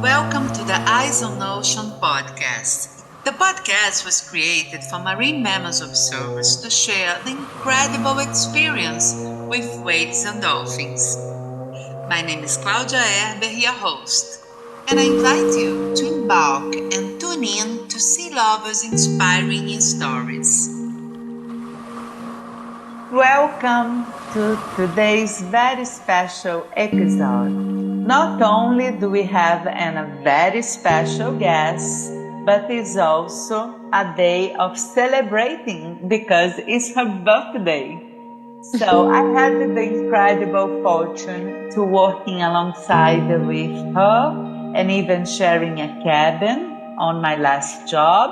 Welcome to the Eyes on Ocean podcast. The podcast was created for marine mammals observers to share the incredible experience with whales and dolphins. My name is Claudia Erber, your host, and I invite you to embark and tune in to sea lovers' inspiring stories. Welcome to today's very special episode. Not only do we have a very special guest, but it's also a day of celebrating because it's her birthday. So I had the incredible fortune to working alongside with her and even sharing a cabin on my last job.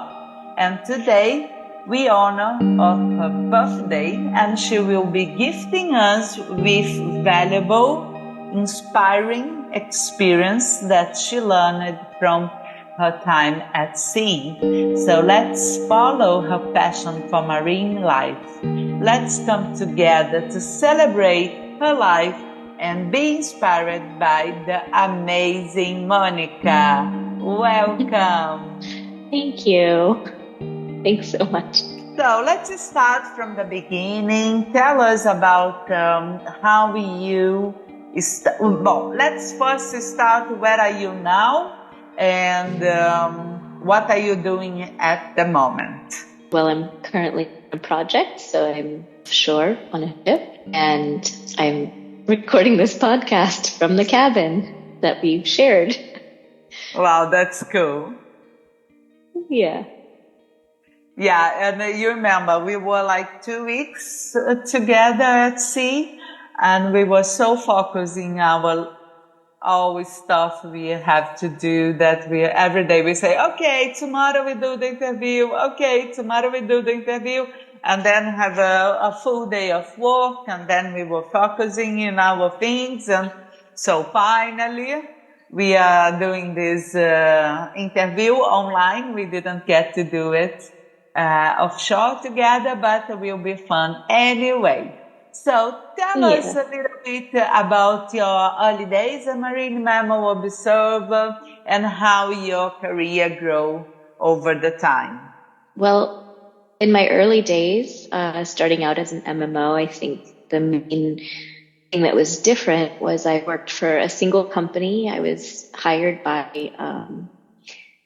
And today we honor her birthday, and she will be gifting us with valuable, inspiring experience that she learned from her time at sea. So let's follow her passion for marine life. Let's come together to celebrate her life and be inspired by the amazing Monica. Welcome. Thank you. Thanks so much. So let's start from the beginning. Tell us about how you well, let's first start where are you now and what are you doing at the moment? Well, I'm currently on a project, so I'm offshore on a ship, and I'm recording this podcast from the cabin that we've shared. Wow, that's cool. Yeah. Yeah, and you remember we were like 2 weeks together at sea, and we were so focusing our all stuff we have to do that we every day we say, okay, tomorrow we do the interview. Okay, tomorrow we do the interview, and then have a full day of work, and then we were focusing in our things, and so finally we are doing this interview online. We didn't get to do it offshore together, but it will be fun anyway. So tell us a little bit about your early days as a marine mammal observer and how your career grew over the time. Well, in my early days, starting out as an MMO, I think the main thing that was different was I worked for a single company. I was hired by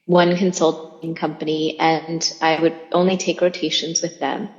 one consulting company, and I would only take rotations with them.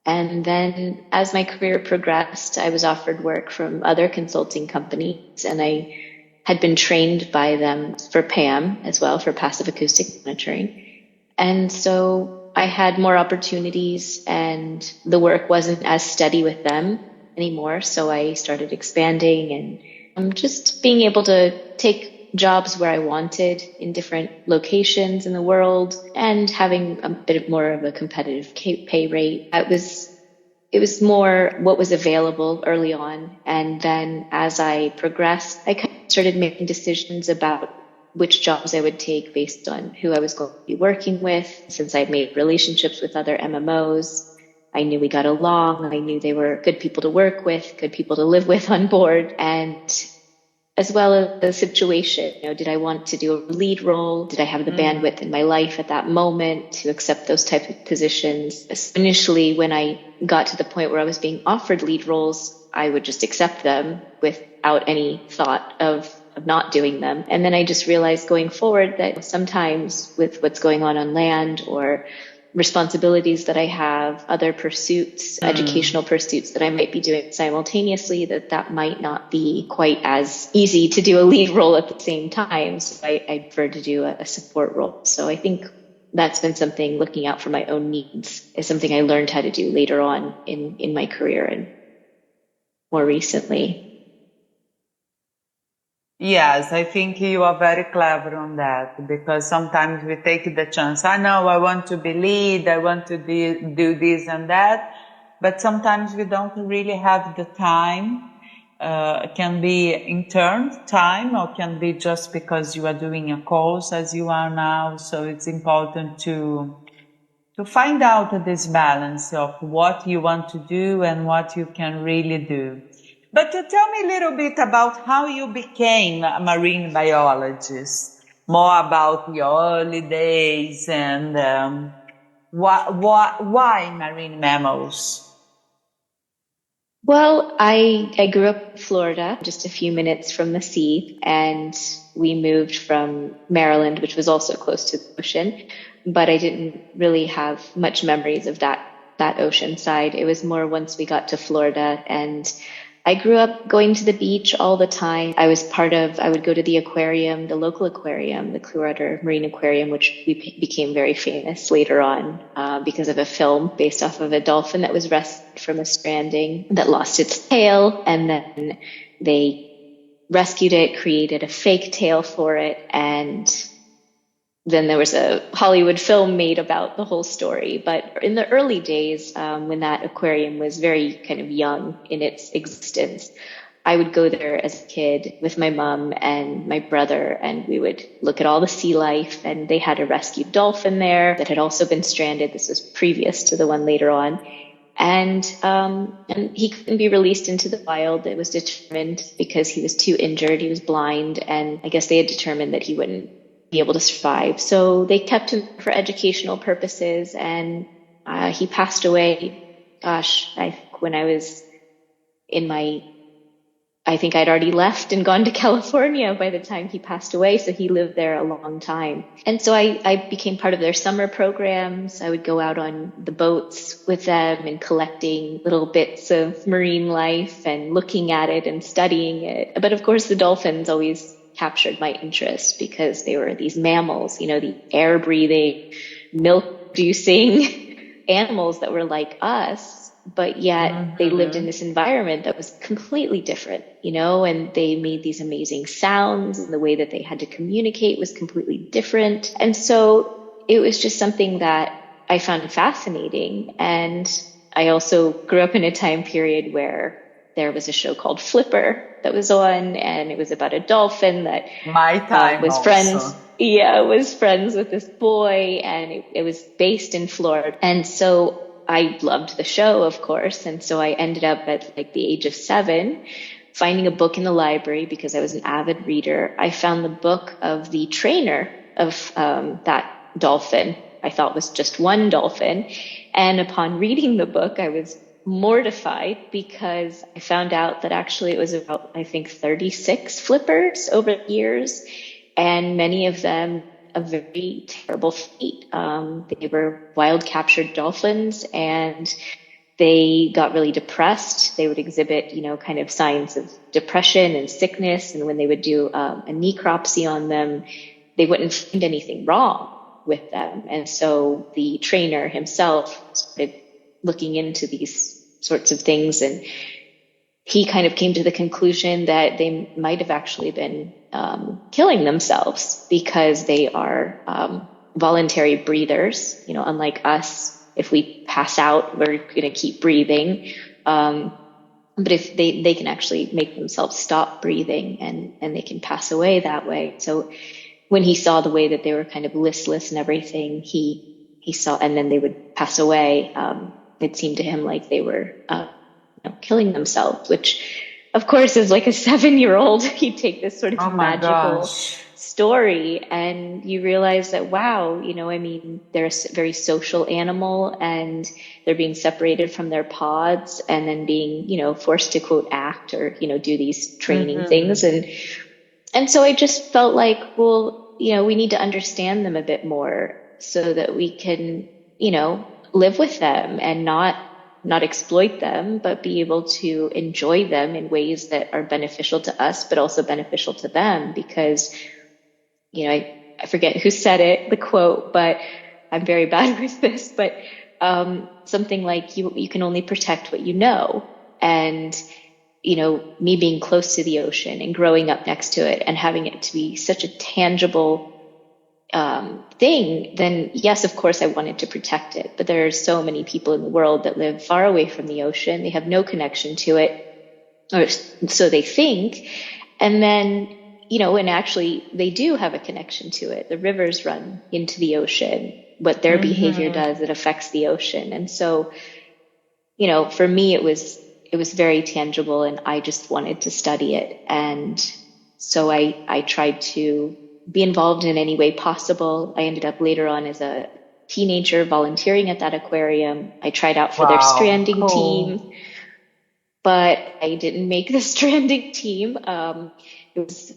And then as my career progressed, I was offered work from other consulting companies, and I had been trained by them for PAM as well, for passive acoustic monitoring. And so I had more opportunities, and the work wasn't as steady with them anymore. So I started expanding and just being able to take jobs where I wanted in different locations in the world and having a bit more of a competitive pay rate. It was more what was available early on. And then as I progressed, I kind of started making decisions about which jobs I would take based on who I was going to be working with. Since I made relationships with other MMOs, I knew we got along. I knew they were good people to work with, good people to live with on board. And as well as the situation, did I want to do a lead role? Did I have the bandwidth in my life at that moment to accept those types of positions? Initially, when I got to the point where I was being offered lead roles, I would just accept them without any thought of not doing them. And then I just realized going forward that sometimes with what's going on land or responsibilities that I have, other pursuits, educational pursuits that I might be doing simultaneously, that might not be quite as easy to do a lead role at the same time. So I prefer to do a support role. So I think that's been something, looking out for my own needs, is something I learned how to do later on in my career and more recently. Yes, I think you are very clever on that, because sometimes we take the chance. I know I want to be lead, I want to do this and that, but sometimes we don't really have the time. It can be intern time, or can be just because you are doing a course as you are now. So it's important to find out this balance of what you want to do and what you can really do. But tell me a little bit about how you became a marine biologist. more about your early days and why marine mammals? Well, I grew up in Florida, just a few minutes from the sea, and we moved from Maryland, which was also close to the ocean, but I didn't really have much memories of that ocean side. It was more once we got to Florida, and I grew up going to the beach all the time. I would go to the aquarium, the local aquarium, the Clearwater Marine Aquarium, which became very famous later on because of a film based off of a dolphin that was rescued from a stranding that lost its tail. And then they rescued it, created a fake tail for it, and then there was a Hollywood film made about the whole story. But in the early days, when that aquarium was very kind of young in its existence, I would go there as a kid with my mom and my brother, and we would look at all the sea life. And they had a rescued dolphin there that had also been stranded. This was previous to the one later on. And he couldn't be released into the wild. It was determined because he was too injured. He was blind, and I guess they had determined that he wouldn't be able to survive. So they kept him for educational purposes, and he passed away. Gosh, when I was in my I think I'd already left and gone to California by the time he passed away. So he lived there a long time. And so I became part of their summer programs. I would go out on the boats with them and collecting little bits of marine life and looking at it and studying it. But of course, the dolphins always captured my interest because they were these mammals, the air breathing, milk producing animals that were like us, but yet they lived in this environment that was completely different, and they made these amazing sounds, and the way that they had to communicate was completely different. And so it was just something that I found fascinating. And I also grew up in a time period where there was a show called Flipper that was on, and it was about a dolphin that My time was also. friends. Yeah, was friends with this boy, and it was based in Florida. And so I loved the show, of course. And so I ended up at like the age of 7 finding a book in the library because I was an avid reader. I found the book of the trainer of that dolphin. I thought was just one dolphin. And upon reading the book, I was mortified because I found out that actually it was about, I think, 36 flippers over the years, and many of them a very terrible fate. They were wild captured dolphins, and they got really depressed. They would exhibit, kind of signs of depression and sickness. And when they would do a necropsy on them, they wouldn't find anything wrong with them. And so the trainer himself started looking into these sorts of things, and he kind of came to the conclusion that they might have actually been killing themselves because they are voluntary breathers. Unlike us, if we pass out, we're going to keep breathing. But if they can actually make themselves stop breathing, and they can pass away that way. So when he saw the way that they were kind of listless and everything, he saw, and then they would pass away. It seemed to him like they were killing themselves, which of course is like a 7-year-old. You take this sort of magical story and you realize that, wow, they're a very social animal, and they're being separated from their pods and then being, forced to quote act or, do these training things. And so I just felt like, well, we need to understand them a bit more so that we can, live with them and not exploit them, but be able to enjoy them in ways that are beneficial to us, but also beneficial to them. Because, I forget who said it, the quote, but I'm very bad with this, but something like you can only protect what you know. And, me being close to the ocean and growing up next to it and having it to be such a tangible thing, then yes, of course I wanted to protect it. But there are so many people in the world that live far away from the ocean. They have no connection to it, or so they think. And then, and actually they do have a connection to it. The rivers run into the ocean. What their behavior does, it affects the ocean. And so, for me, it was very tangible, and I just wanted to study it. And so I tried to be involved in any way possible. I ended up later on as a teenager volunteering at that aquarium. I tried out for their Wow, stranding cool. team, but I didn't make the stranding team.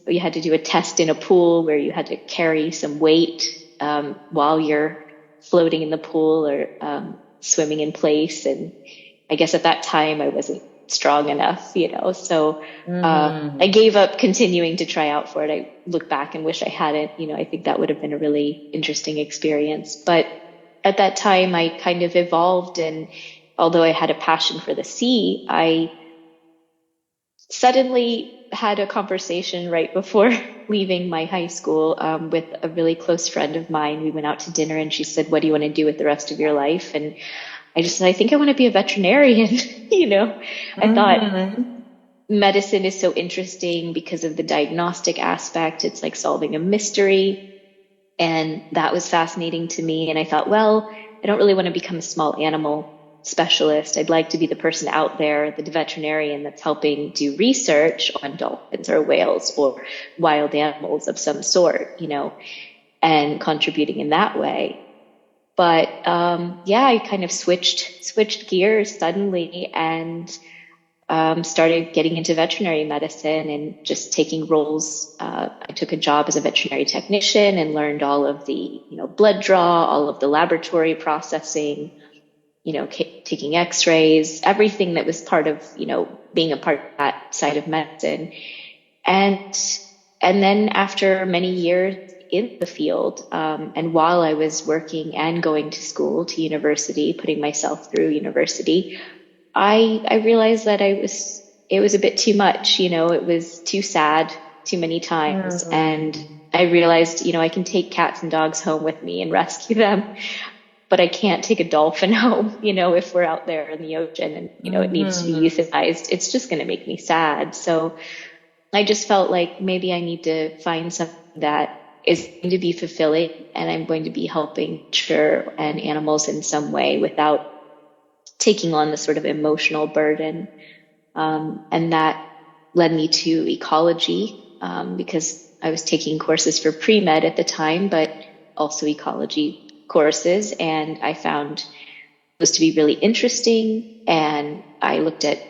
You had to do a test in a pool where you had to carry some weight while you're floating in the pool or swimming in place. And I guess at that time I wasn't strong enough, so I Hmm. gave up continuing to try out for it. I look back and wish I hadn't. I think that would have been a really interesting experience. But at that time, I kind of evolved, and although I had a passion for the sea, I suddenly had a conversation right before leaving my high school with a really close friend of mine. We went out to dinner, and she said, "What do you want to do with the rest of your life?" And I just said, "I think I want to be a veterinarian." you know, I thought Hmm. medicine is so interesting because of the diagnostic aspect. It's like solving a mystery. And that was fascinating to me. And I thought, well, I don't really want to become a small animal specialist. I'd like to be the person out there, the veterinarian that's helping do research on dolphins or whales or wild animals of some sort, and contributing in that way. But yeah, I kind of switched gears suddenly and started getting into veterinary medicine and just taking roles. I took a job as a veterinary technician and learned all of the, blood draw, all of the laboratory processing, taking x-rays, everything that was part of, being a part of that side of medicine. And, and then after many years in the field, and while I was working and going to school, to university, putting myself through university, I realized that it was a bit too much, it was too sad too many times. And Hmm. I realized, I can take cats and dogs home with me and rescue them, but I can't take a dolphin home, if we're out there in the ocean and, it needs to be Hmm. euthanized. It's just going to make me sad. So I just felt like maybe I need to find something that is going to be fulfilling and I'm going to be helping nature and animals in some way without taking on the sort of emotional burden. And that led me to ecology because I was taking courses for pre-med at the time, but also ecology courses. And I found those to be really interesting. And I looked at,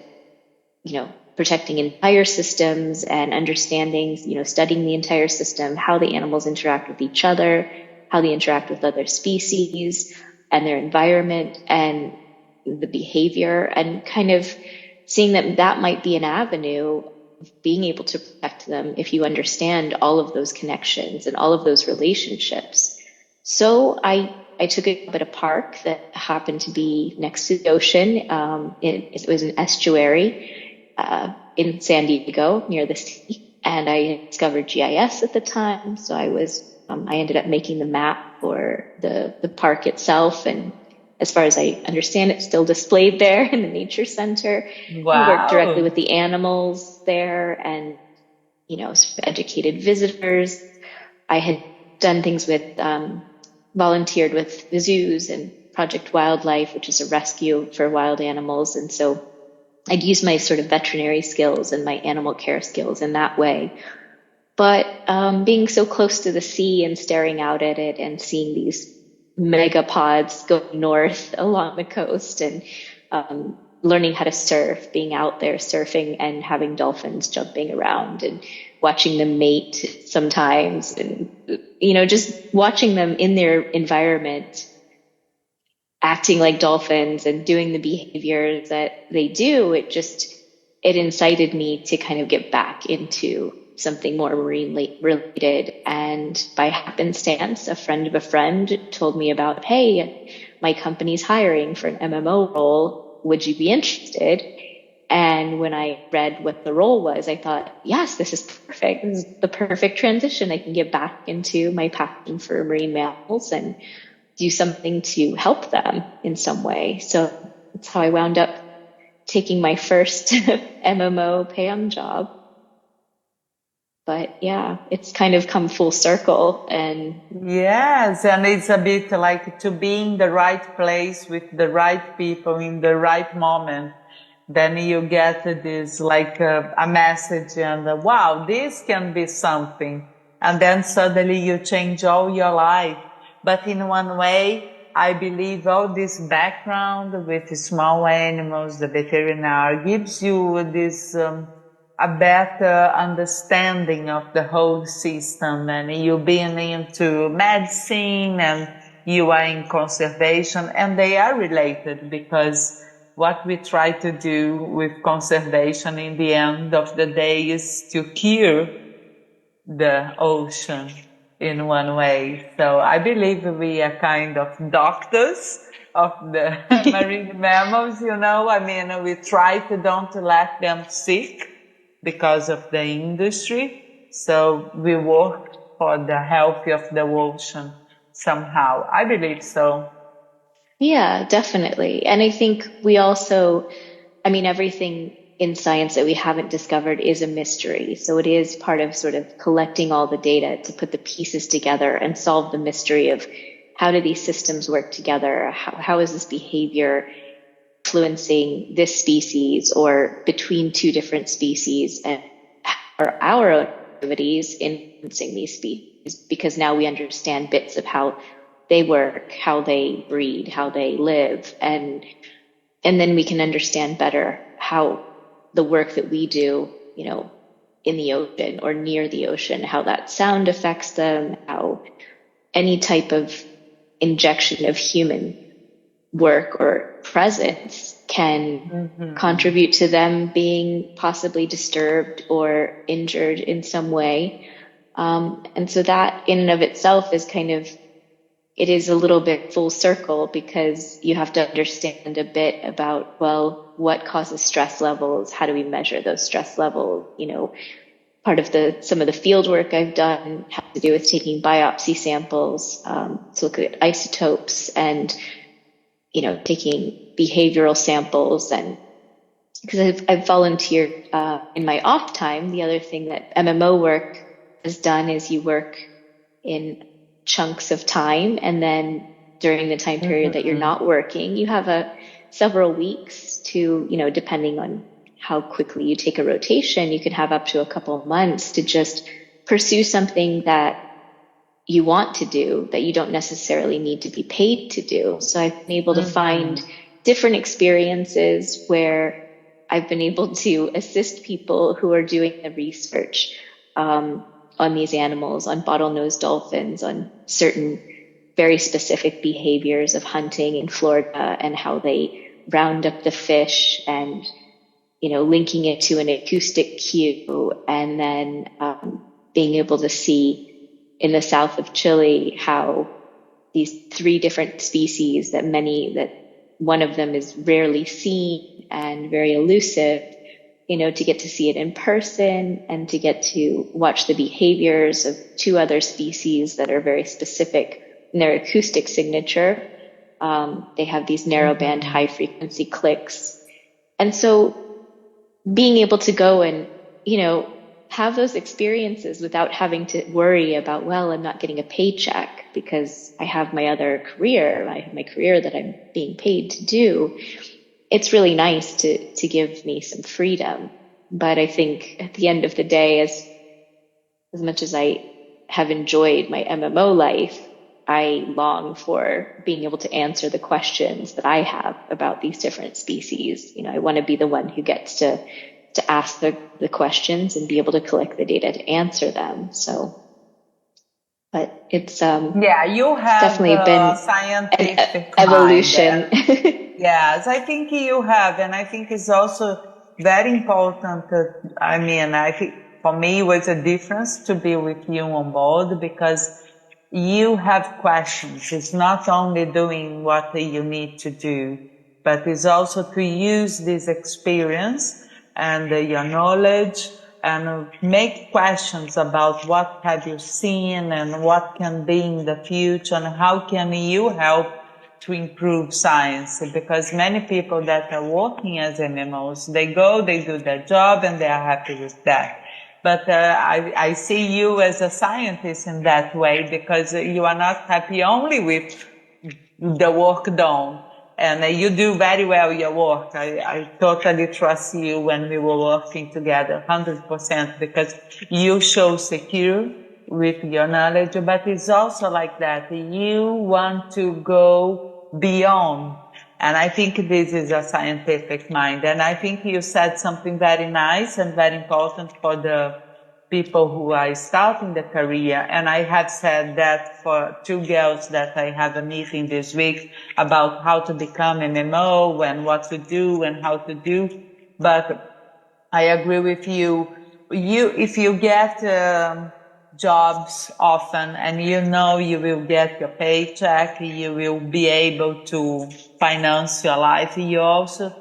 protecting entire systems and understanding, studying the entire system, how the animals interact with each other, how they interact with other species and their environment and the behavior, and kind of seeing that that might be an avenue of being able to protect them if you understand all of those connections and all of those relationships. So I took a job at a park that happened to be next to the ocean. It was an estuary in San Diego near the sea, and I discovered GIS at the time. So I ended up making the map for the park itself, and as far as I understand, it's still displayed there in the nature center. We worked directly Wow. with the animals there, and sort of educated visitors. I had done things with, volunteered with the zoos and Project Wildlife, which is a rescue for wild animals. And so I'd use my sort of veterinary skills and my animal care skills in that way. But being so close to the sea and staring out at it and seeing these megapods going north along the coast and learning how to surf, being out there surfing and having dolphins jumping around and watching them mate sometimes and, just watching them in their environment acting like dolphins and doing the behaviors that they do, it incited me to kind of get back into something more marine related. And by happenstance, a friend of a friend told me about, hey, my company's hiring for an MMO role. Would you be interested? And when I read what the role was, I thought, yes, this is perfect. This is the perfect transition. I can get back into my passion for marine mammals and do something to help them in some way. So that's how I wound up taking my first MMO PAM job. But yeah, it's kind of come full circle. And Yes, and it's a bit like to be in the right place with the right people in the right moment. Then you get this like a message and wow, this can be something. and then suddenly you change all your life. But in one way, I believe all this background with small animals, the veterinary, gives you this a better understanding of the whole system, and you being into medicine and you are in conservation, and they are related because what we try to do with conservation in the end of the day is to cure the ocean in one way. So I believe we are kind of doctors of the marine mammals, you know. I mean, we try to don't let them sick because of the industry. So we work for the health of the ocean somehow. I believe so. Yeah, definitely. And I think we also, I mean, everything in science that we haven't discovered is a mystery. So it is part of sort of collecting all the data to put the pieces together and solve the mystery of how do these systems work together? How is this behavior influencing this species or between two different species, and are our own activities influencing these species? Because now we understand bits of how they work, how they breed, how they live, and then we can understand better how the work that we do, you know, in the ocean or near the ocean, how that sound affects them, how any type of injection of human work or presence can contribute to them being possibly disturbed or injured in some way. And so that in and of itself is kind of, it is a little bit full circle, because you have to understand a bit about, well, what causes stress levels? How do we measure those stress levels? You know, part of some of the field work I've done has to do with taking biopsy samples to look at isotopes, and, you know, taking behavioral samples. And because I've volunteered in my off time, the other thing that MMO work has done is you work in chunks of time, and then during the time period that you're not working, you have several weeks to, you know, depending on how quickly you take a rotation, you can have up to a couple of months to just pursue something that you want to do, that you don't necessarily need to be paid to do. So I've been able to find different experiences where I've been able to assist people who are doing the research on these animals, on bottlenose dolphins, on certain very specific behaviors of hunting in Florida and how they round up the fish, and, you know, linking it to an acoustic cue, and then being able to see in the south of Chile how these three different species that one of them is rarely seen and very elusive, you know, to get to see it in person and to get to watch the behaviors of two other species that are very specific in their acoustic signature. They have these narrowband high frequency clicks. And so being able to go and, you know, have those experiences without having to worry about, well, I'm not getting a paycheck because I have my other career. I have my career that I'm being paid to do. It's really nice to give me some freedom. But I think at the end of the day, as much as I have enjoyed my MMO life, I long for being able to answer the questions that I have about these different species. You know, I want to be the one who gets to ask the questions and be able to collect the data to answer them. So, but it's yeah, you have definitely been scientific an mind. evolution. Yes, I think you have, and I think it's also very important. I mean, I think for me it was a difference to be with you on board because you have questions. It's not only doing what you need to do, but it's also to use this experience and your knowledge and make questions about what have you seen and what can be in the future and how can you help to improve science, because many people that are working as animals, they go, they do their job and they are happy with that. But I see you as a scientist in that way, because you are not happy only with the work done. And you do very well your work. I totally trust you when we were working together, 100%, because you show secure, with your knowledge, but it's also like that. You want to go beyond. And I think this is a scientific mind. And I think you said something very nice and very important for the people who are starting the career. And I have said that for two girls that I have a meeting this week about how to become MMO and what to do and how to do. But I agree with you. If you get jobs often and you know you will get your paycheck, you will be able to finance your life. You also,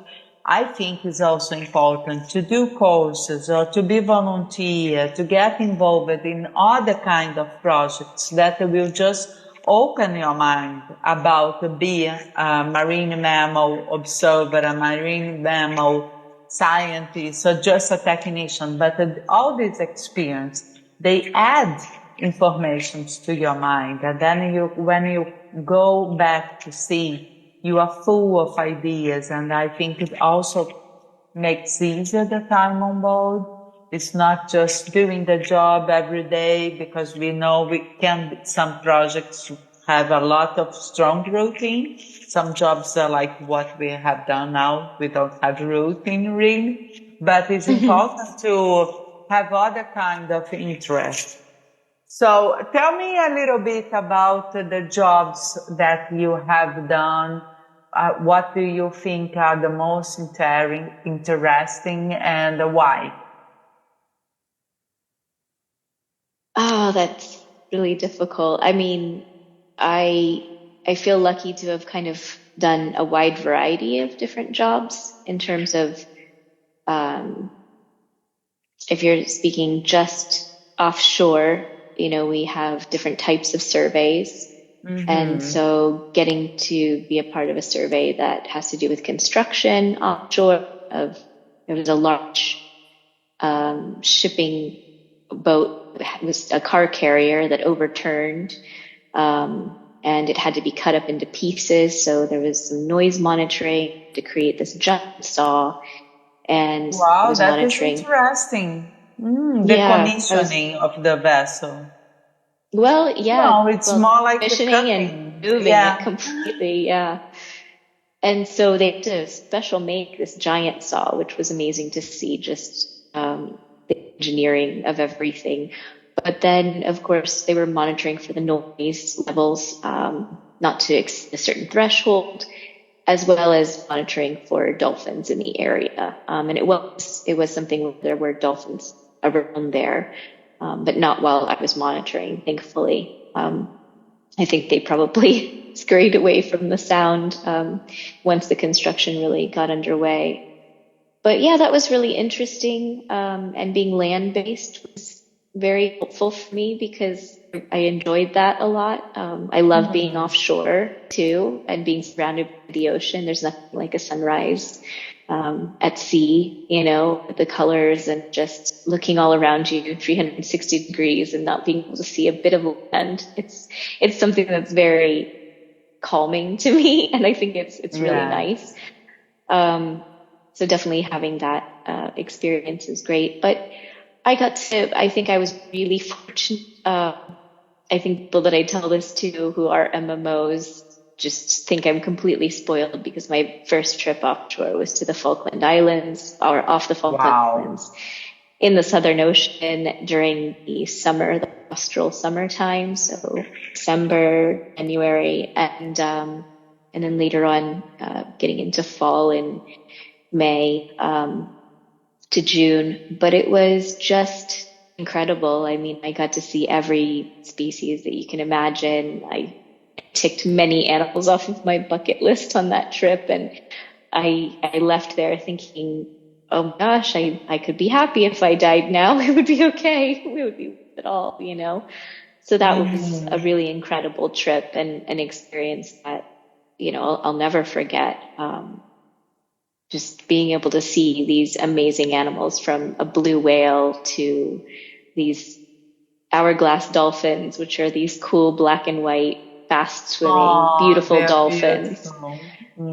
I think it's also important to do courses or to be volunteer, to get involved in other kind of projects that will just open your mind about being a marine mammal observer, a marine mammal scientist or just a technician, but all this experience, they add information to your mind. And then when you go back to sea, you are full of ideas. And I think it also makes easier the time on board. It's not just doing the job every day because we know some projects have a lot of strong routine. Some jobs are like what we have done now. We don't have routine really, but it's important to have other kind of interest. So tell me a little bit about the jobs that you have done. What do you think are the most interesting and why? Oh, that's really difficult. I mean, I feel lucky to have kind of done a wide variety of different jobs in terms of um, if you're speaking just offshore, we have different types of surveys. And Mm-hmm. so getting to be a part of a survey that has to do with construction offshore there was a large shipping boat. It was a car carrier that overturned, and it had to be cut up into pieces. So there was some noise monitoring to create this giant saw, and it Wow, was that is monitoring. interesting. The Yeah, I was. commissioning of the vessel. Well, yeah, No, it's well, more like the commissioning and cutting. moving it Yeah. completely. Yeah. And so they had to special make this giant saw, which was amazing to see, just the engineering of everything. But then, of course, they were monitoring for the noise levels, not to exceed a certain threshold, as well as monitoring for dolphins in the area. And it was something where there were dolphins around there, but not while I was monitoring, thankfully. I think they probably scurried away from the sound once the construction really got underway. But yeah, that was really interesting. And being land based was very helpful for me because I enjoyed that a lot. I love being Mhm. offshore too and being surrounded by the ocean. There's nothing like a sunrise at sea, the colors and just looking all around you 360 degrees and not being able to see a bit of land. It's something that's very calming to me, and I think it's really Yeah. nice. Um, so definitely having that experience is great. But I think I was really fortunate. I think people that I tell this to who are MMOs just think I'm completely spoiled because my first trip offshore was to the Falkland Islands or off the Falkland Wow. Islands in the Southern Ocean during the summer, the austral summertime. So December, January, and then later on, getting into fall in May to June. But it was just incredible. I mean, I got to see every species that you can imagine. I ticked many animals off of my bucket list on that trip, and I left there thinking, oh my gosh, I could be happy if I died now. It would be okay. It would be worth it all. So that was a Mhm. really incredible trip and an experience that, I'll never forget. Just being able to see these amazing animals from a blue whale to these hourglass dolphins, which are these cool black and white, fast swimming, Oh, beautiful they're dolphins. beautiful.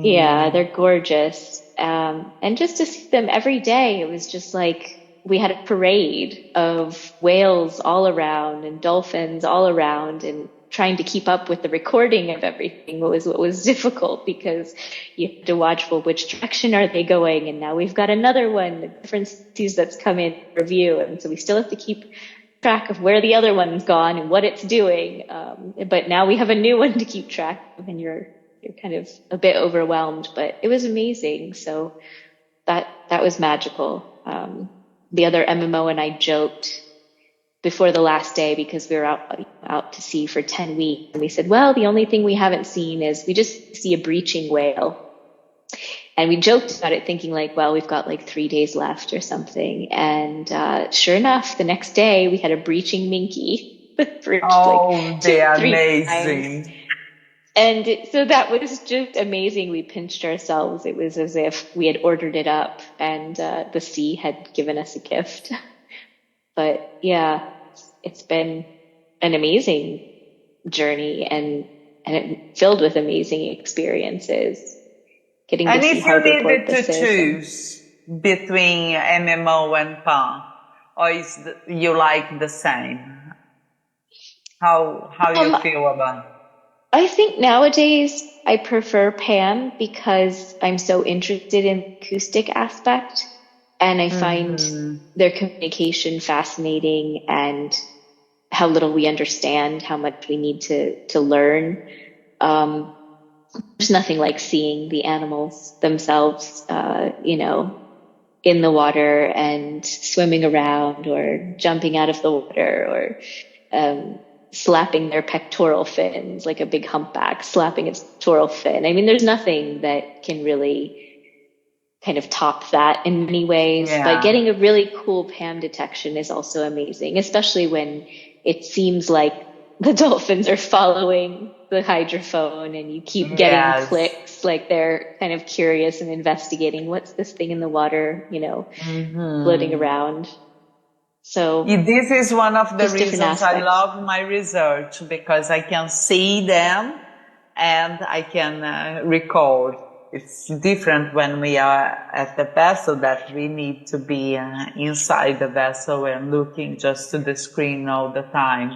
Yeah, Mm. they're gorgeous. And just to see them every day, it was just like we had a parade of whales all around and dolphins all around, and trying to keep up with the recording of everything was what was difficult, because you have to watch, well, which direction are they going? And now we've got another one, a different species that's come in review. And so we still have to keep track of where the other one's gone and what it's doing. But now we have a new one to keep track of, and you're kind of a bit overwhelmed, but it was amazing. So that was magical. The other MMO and I joked before the last day, because we were out to sea for 10 weeks, and we said, well, the only thing we haven't seen is we just see a breaching whale. And we joked about it, thinking like, well, we've got like 3 days left or something. And sure enough, the next day we had a breaching minke that breached like Oh, two, they're 3 times. amazing. And so that was just amazing. We pinched ourselves. It was as if we had ordered it up, and the sea had given us a gift. But yeah, it's been an amazing journey, and it filled with amazing experiences. Getting to And see if you harbor needed to porpoises and choose between MMO and PAN, or you like the same? How you um, feel about? I think nowadays I prefer Pam, because I'm so interested in the acoustic aspect, and I find Mm-hmm. their communication fascinating, and how little we understand, how much we need to learn. Um, there's nothing like seeing the animals themselves, in the water and swimming around or jumping out of the water, or slapping their pectoral fins, like a big humpback slapping its pectoral fin. I mean, there's nothing that can really kind of top that in many ways. But Yeah. getting a really cool PAM detection is also amazing, especially when it seems like the dolphins are following the hydrophone, and you keep getting Yes. clicks, like they're kind of curious and investigating, what's this thing in the water, floating Mm-hmm. around. So This is one of the just different reasons I aspects. love my research, because I can see them and I can record. It's different when we are at the vessel, that we need to be inside the vessel and looking just to the screen all the time.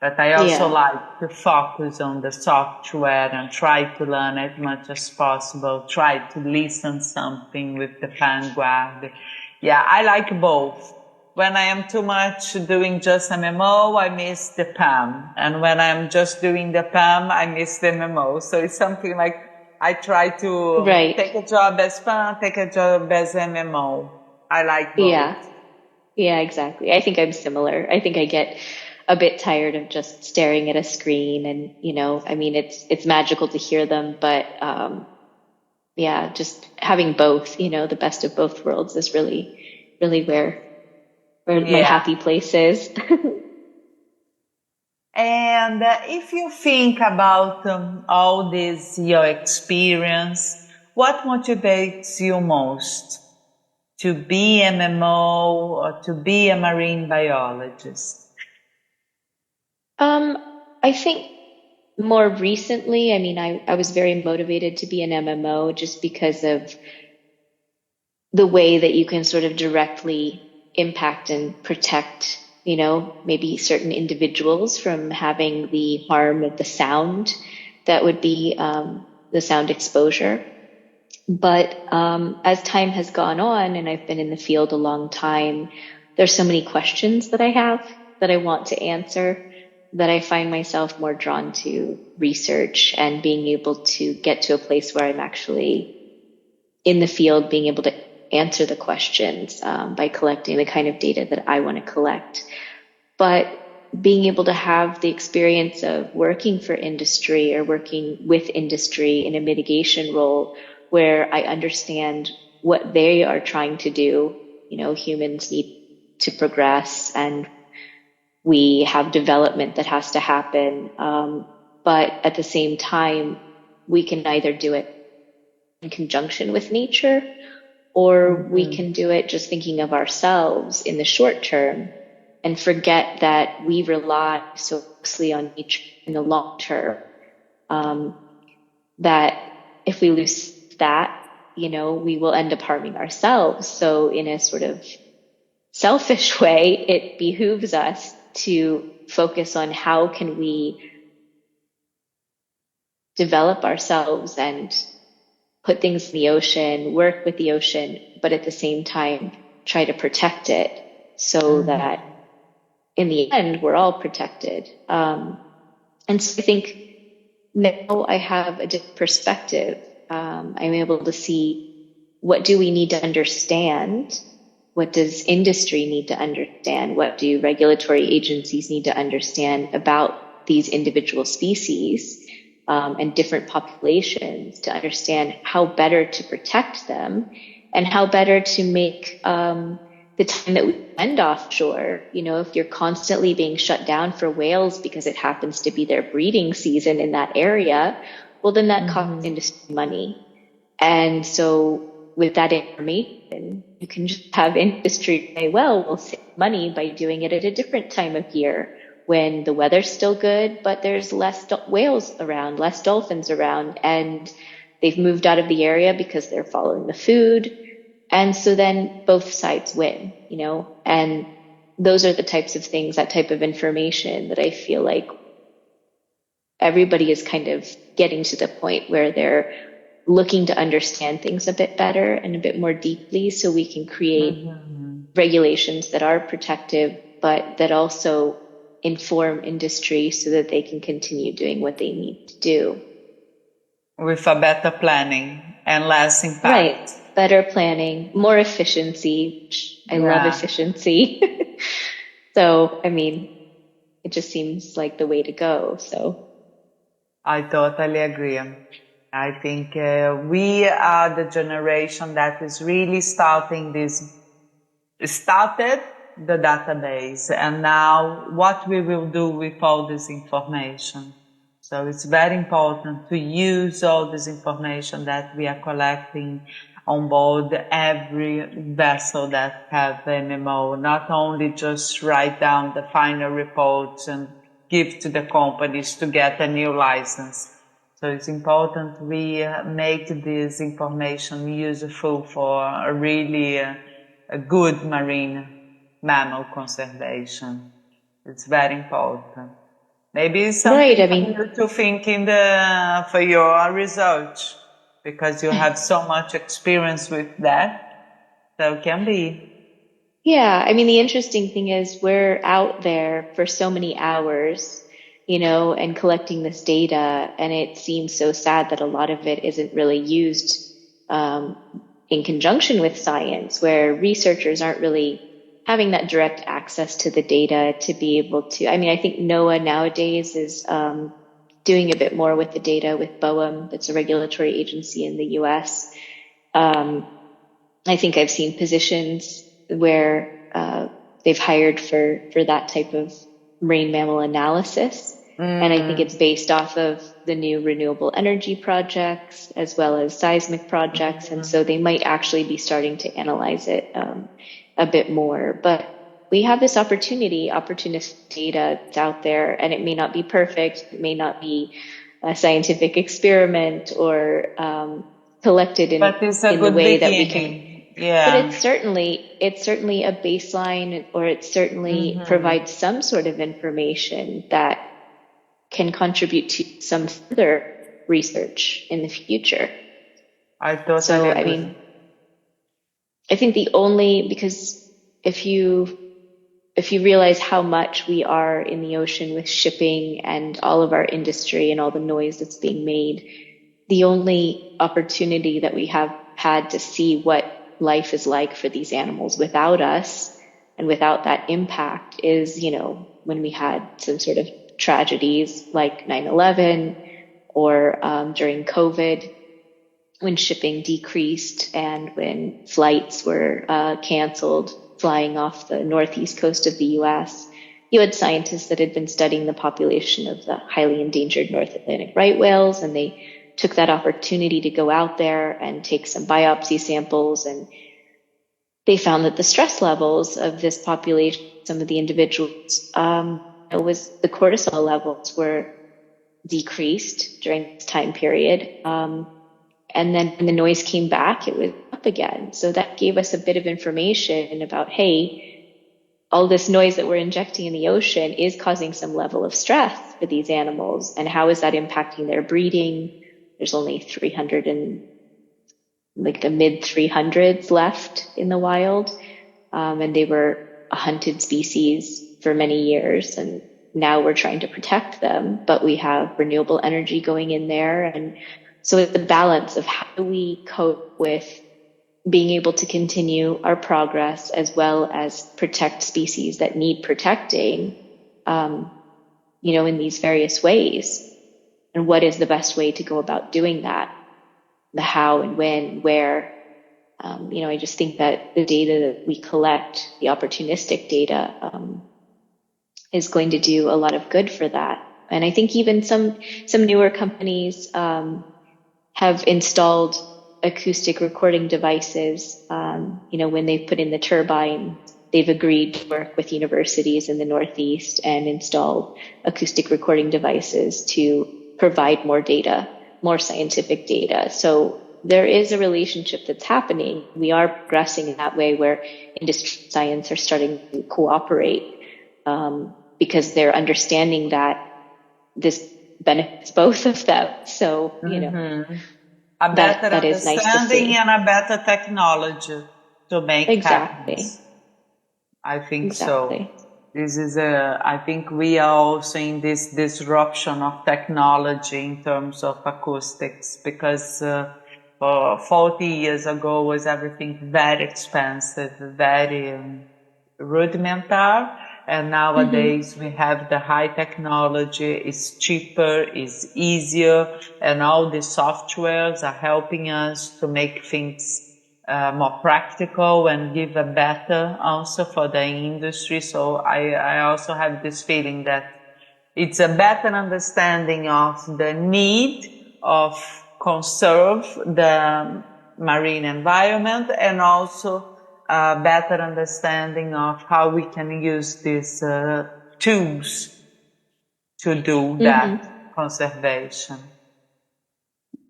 But I also Yeah. like to focus on the software and try to learn as much as possible, try to listen something with the Vanguard. Yeah, I like both. When I am too much doing just MMO, I miss the PAM. And when I'm just doing the PAM, I miss the MMO. So it's something like I try to Right. take a job as PAM, take a job as MMO. I like Yeah. both. Yeah, exactly. I think I'm similar. I think I get a bit tired of just staring at a screen, and, I mean, it's magical to hear them, but yeah, just having both, the best of both worlds is really, really where my Yeah. happy place is. And if you think about all this, your experience, what motivates you most? To be MMO or to be a marine biologist? Um, I think more recently, I mean, I was very motivated to be an MMO, just because of the way that you can sort of directly impact and protect, maybe certain individuals from having the harm of the sound that would be, the sound exposure. But as time has gone on, and I've been in the field a long time, there's so many questions that I have that I want to answer, that I find myself more drawn to research and being able to get to a place where I'm actually in the field, being able to answer the questions, by collecting the kind of data that I want to collect. But being able to have the experience of working for industry or working with industry in a mitigation role, where I understand what they are trying to do. Humans need to progress, and we have development that has to happen. But at the same time, we can either do it in conjunction with nature, or we Mhm. can do it just thinking of ourselves in the short term, and forget that we rely so closely on nature in the long term. Um, that if we lose that, we will end up harming ourselves. So in a sort of selfish way, it behooves us to focus on how can we develop ourselves and put things in the ocean, work with the ocean, but at the same time try to protect it so that in the end we're all protected. And so I think now I have a different perspective. I'm able to see, what do we need to understand? What does industry need to understand? What do regulatory agencies need to understand about these individual species and different populations, to understand how better to protect them and how better to make the time that we spend offshore? If you're constantly being shut down for whales because it happens to be their breeding season in that area, well, then that costs industry money. And so with that information, you can just have industry say, well, we'll save money by doing it at a different time of year when the weather's still good, but there's less whales around, less dolphins around, and they've moved out of the area because they're following the food. And so then both sides win, and those are the types of things, that type of information that I feel like everybody is kind of getting to the point where they're looking to understand things a bit better and a bit more deeply, so we can create regulations that are protective, but that also inform industry so that they can continue doing what they need to do. With a better planning and less impact. Right. Better planning, more efficiency. I love efficiency. So, it just seems like the way to go. So I totally agree. I think we are the generation that is really started the database, and now what we will do with all this information. So it's very important to use all this information that we are collecting on board every vessel that have MMO, not only just write down the final reports and give to the companies to get a new license. So it's important we make this information useful for a really a good marine mammal conservation. It's very important. Maybe it's something for you to think for your research, because you have so much experience with that. So it can be. Yeah, the interesting thing is we're out there for so many hours, and collecting this data, and it seems so sad that a lot of it isn't really used in conjunction with science, where researchers aren't really having that direct access to the data to be able to. I think NOAA nowadays is doing a bit more with the data with BOEM, that's a regulatory agency in the US. I think I've seen positions where they've hired for that type of marine mammal analysis. And I think it's based off of the new renewable energy projects as well as seismic projects. And so they might actually be starting to analyze it a bit more. But we have this opportunistic data that's out there, and it may not be perfect. It may not be a scientific experiment or collected in the way that we can. Yeah. But it's certainly a baseline, or it certainly provides some sort of information that can contribute to some further research in the future. I totally agree. I think because if you realize how much we are in the ocean with shipping and all of our industry and all the noise that's being made, the only opportunity that we have had to see what life is like for these animals without us and without that impact is, when we had some sort of tragedies like 9/11 or during COVID, when shipping decreased and when flights were canceled flying off the northeast coast of the US. You had scientists that had been studying the population of the highly endangered North Atlantic right whales, and they took that opportunity to go out there and take some biopsy samples, and they found that the stress levels of this population, some of the individuals, was the cortisol levels were decreased during this time period. And then when the noise came back, it was up again. So that gave us a bit of information about, hey, all this noise that we're injecting in the ocean is causing some level of stress for these animals. And how is that impacting their breeding? There's only 300 and like the mid 300s left in the wild. And they were a hunted species for many years. And now we're trying to protect them, but we have renewable energy going in there. And so it's the balance of how do we cope with being able to continue our progress as well as protect species that need protecting, in these various ways. And what is the best way to go about doing that? The how and when, where. I just think that the data that we collect, the opportunistic data, is going to do a lot of good for that. And I think even some newer companies have installed acoustic recording devices. When they put in the turbine, they've agreed to work with universities in the Northeast and install acoustic recording devices to provide more data, more scientific data. So there is a relationship that's happening. We are progressing in that way where industry and science are starting to cooperate because they're understanding that this benefits both of them. So, a better that is nice to understanding see. and a better technology to make Exactly. happen. I think Exactly. so. This is I think we are also in this disruption of technology in terms of acoustics because 40 years ago was everything very expensive, very rudimentary. And nowadays we have the high technology, it's cheaper, it's easier, and all the softwares are helping us to make things more practical and give a better answer for the industry. So I also have this feeling that it's a better understanding of the need of conserve the marine environment and also a better understanding of how we can use these tools to do that conservation.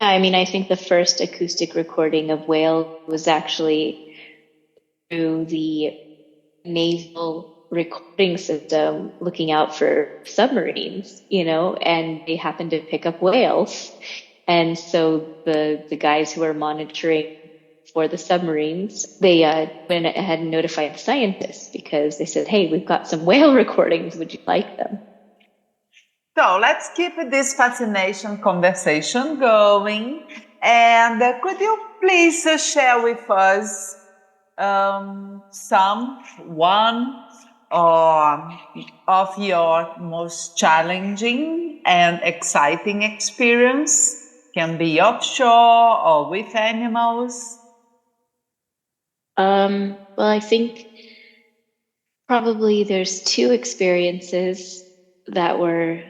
I mean, I think the first acoustic recording of whale was actually through the naval recording system looking out for submarines, and they happened to pick up whales. And so the guys who are monitoring for the submarines, they went ahead and notified the scientists because they said, hey, we've got some whale recordings. Would you like them? So let's keep this fascination conversation going. And could you please share with us one of your most challenging and exciting experience? Can be offshore or with animals. Well, I think probably there's two experiences that were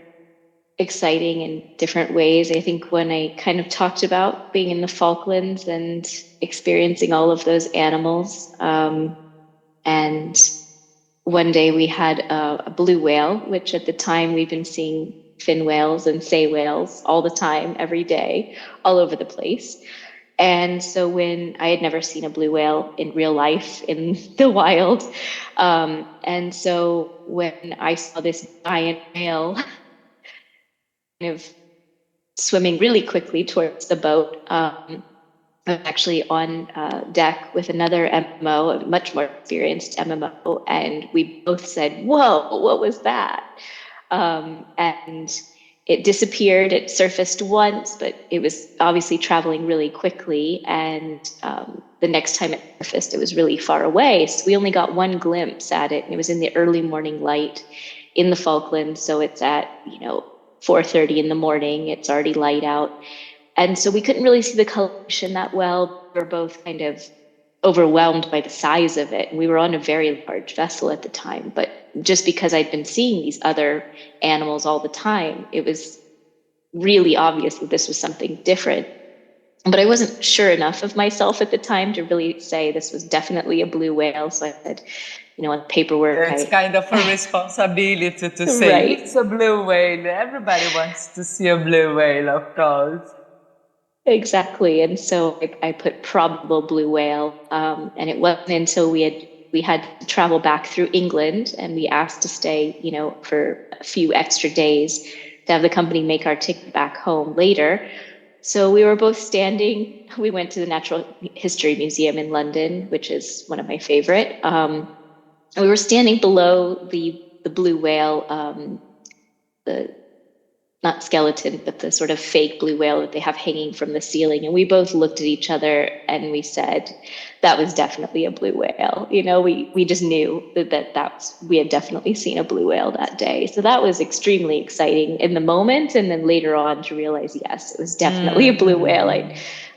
exciting in different ways. I think when I kind of talked about being in the Falklands and experiencing all of those animals, and one day we had a blue whale, which at the time we've been seeing fin whales and sei whales all the time, every day, all over the place. And so when I had never seen a blue whale in real life in the wild, and so when I saw this giant whale kind of swimming really quickly towards the boat, I'm actually on deck with another MMO, a much more experienced MMO, and we both said, "Whoa, what was that?" And it disappeared. It surfaced once, but it was obviously traveling really quickly. And the next time it surfaced, it was really far away. So we only got one glimpse at it, and it was in the early morning light in the Falklands. So it's at 4:30 in the morning. It's already light out. And so we couldn't really see the coloration that well. We were both kind of overwhelmed by the size of it. And we were on a very large vessel at the time. But just because I'd been seeing these other animals all the time, it was really obvious that this was something different. But I wasn't sure enough of myself at the time to really say this was definitely a blue whale. So I said, on paperwork. It's kind of a responsibility to say Right. It's a blue whale. Everybody wants to see a blue whale, of course. Exactly. And so I put probable blue whale. And it wasn't until we had we had to travel back through England, and we asked to stay, for a few extra days to have the company make our ticket back home later. So we were both standing. We went to the Natural History Museum in London, which is one of my favorite. And we were standing below the blue whale, the not skeleton, but the sort of fake blue whale that they have hanging from the ceiling. And we both looked at each other and we said, that was definitely a blue whale. We just knew that we had definitely seen a blue whale that day. So that was extremely exciting in the moment. And then later on to realize, yes, it was definitely a blue whale. I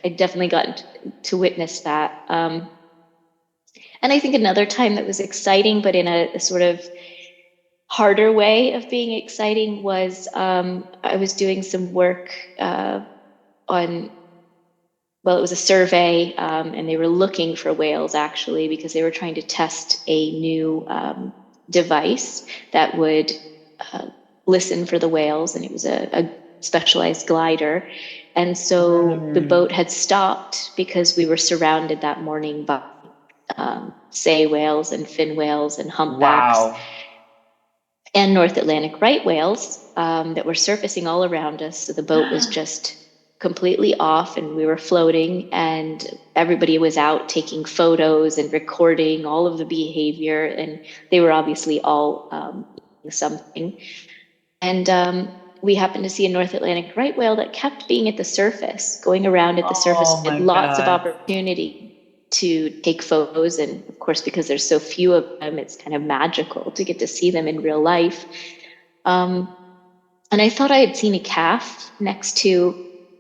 definitely got to witness that. And I think another time that was exciting, but in a sort of harder way of being exciting, was I was doing some work on, well, it was a survey, and they were looking for whales actually, because they were trying to test a new device that would listen for the whales, and it was a specialized glider. And so the boat had stopped because we were surrounded that morning by sei whales and fin whales and humpbacks. Wow. And North Atlantic right whales that were surfacing all around us. So the boat was just completely off, and we were floating, and everybody was out taking photos and recording all of the behavior, and they were obviously all eating something. And we happened to see a North Atlantic right whale that kept being at the surface, going around at the surface, Oh my had lots of God. opportunity to take photos. And of course, because there's so few of them, it's kind of magical to get to see them in real life. And I thought I had seen a calf next to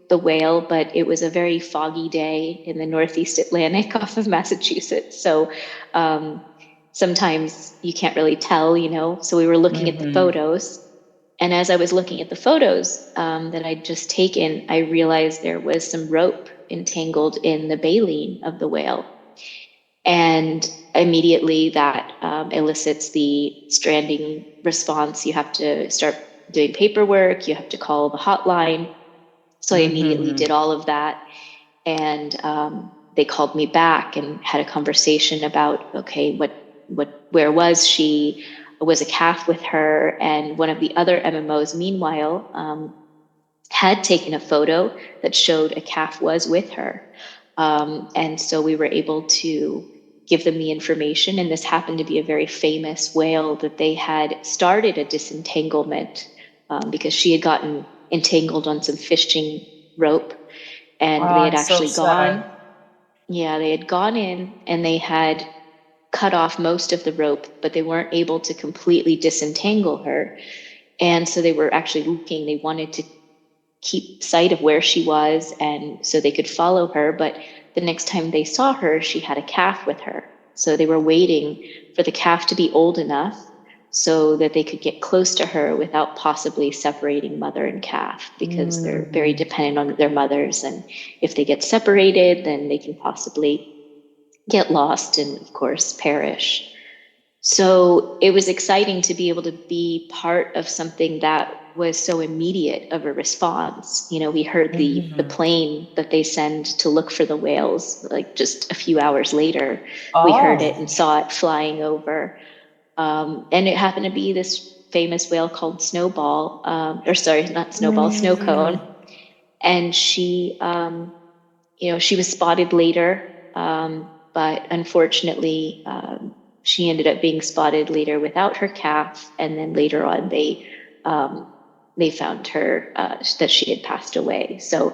the whale, but it was a very foggy day in the Northeast Atlantic off of Massachusetts. So sometimes you can't really tell, So we were looking at the photos. And as I was looking at the photos that I'd just taken, I realized there was some rope entangled in the baleen of the whale. And immediately that elicits the stranding response. You have to start doing paperwork, you have to call the hotline. So I immediately did all of that. And they called me back and had a conversation about, okay, where was she? Was a calf with her? And one of the other MMOs, meanwhile, had taken a photo that showed a calf was with her. And so we were able to give them the information. And this happened to be a very famous whale that they had started a disentanglement because she had gotten entangled on some fishing rope. And they had I'm so actually sad. they had gone in and they had cut off most of the rope, but they weren't able to completely disentangle her. And so they were actually looking, they wanted to keep sight of where she was, and so they could follow her. But the next time they saw her, she had a calf with her. So they were waiting for the calf to be old enough so that they could get close to her without possibly separating mother and calf, because they're very dependent on their mothers. And if they get separated, then they can possibly get lost and, of course, perish. So it was exciting to be able to be part of something that was so immediate of a response. We heard the plane that they send to look for the whales, like just a few hours later, we heard it Oh. and saw it flying over. And it happened to be this famous whale called Snowball, or sorry, not Snowball, Snow Cone. And she, she was spotted later, but unfortunately, she ended up being spotted later without her calf, and then later on they found her that she had passed away. So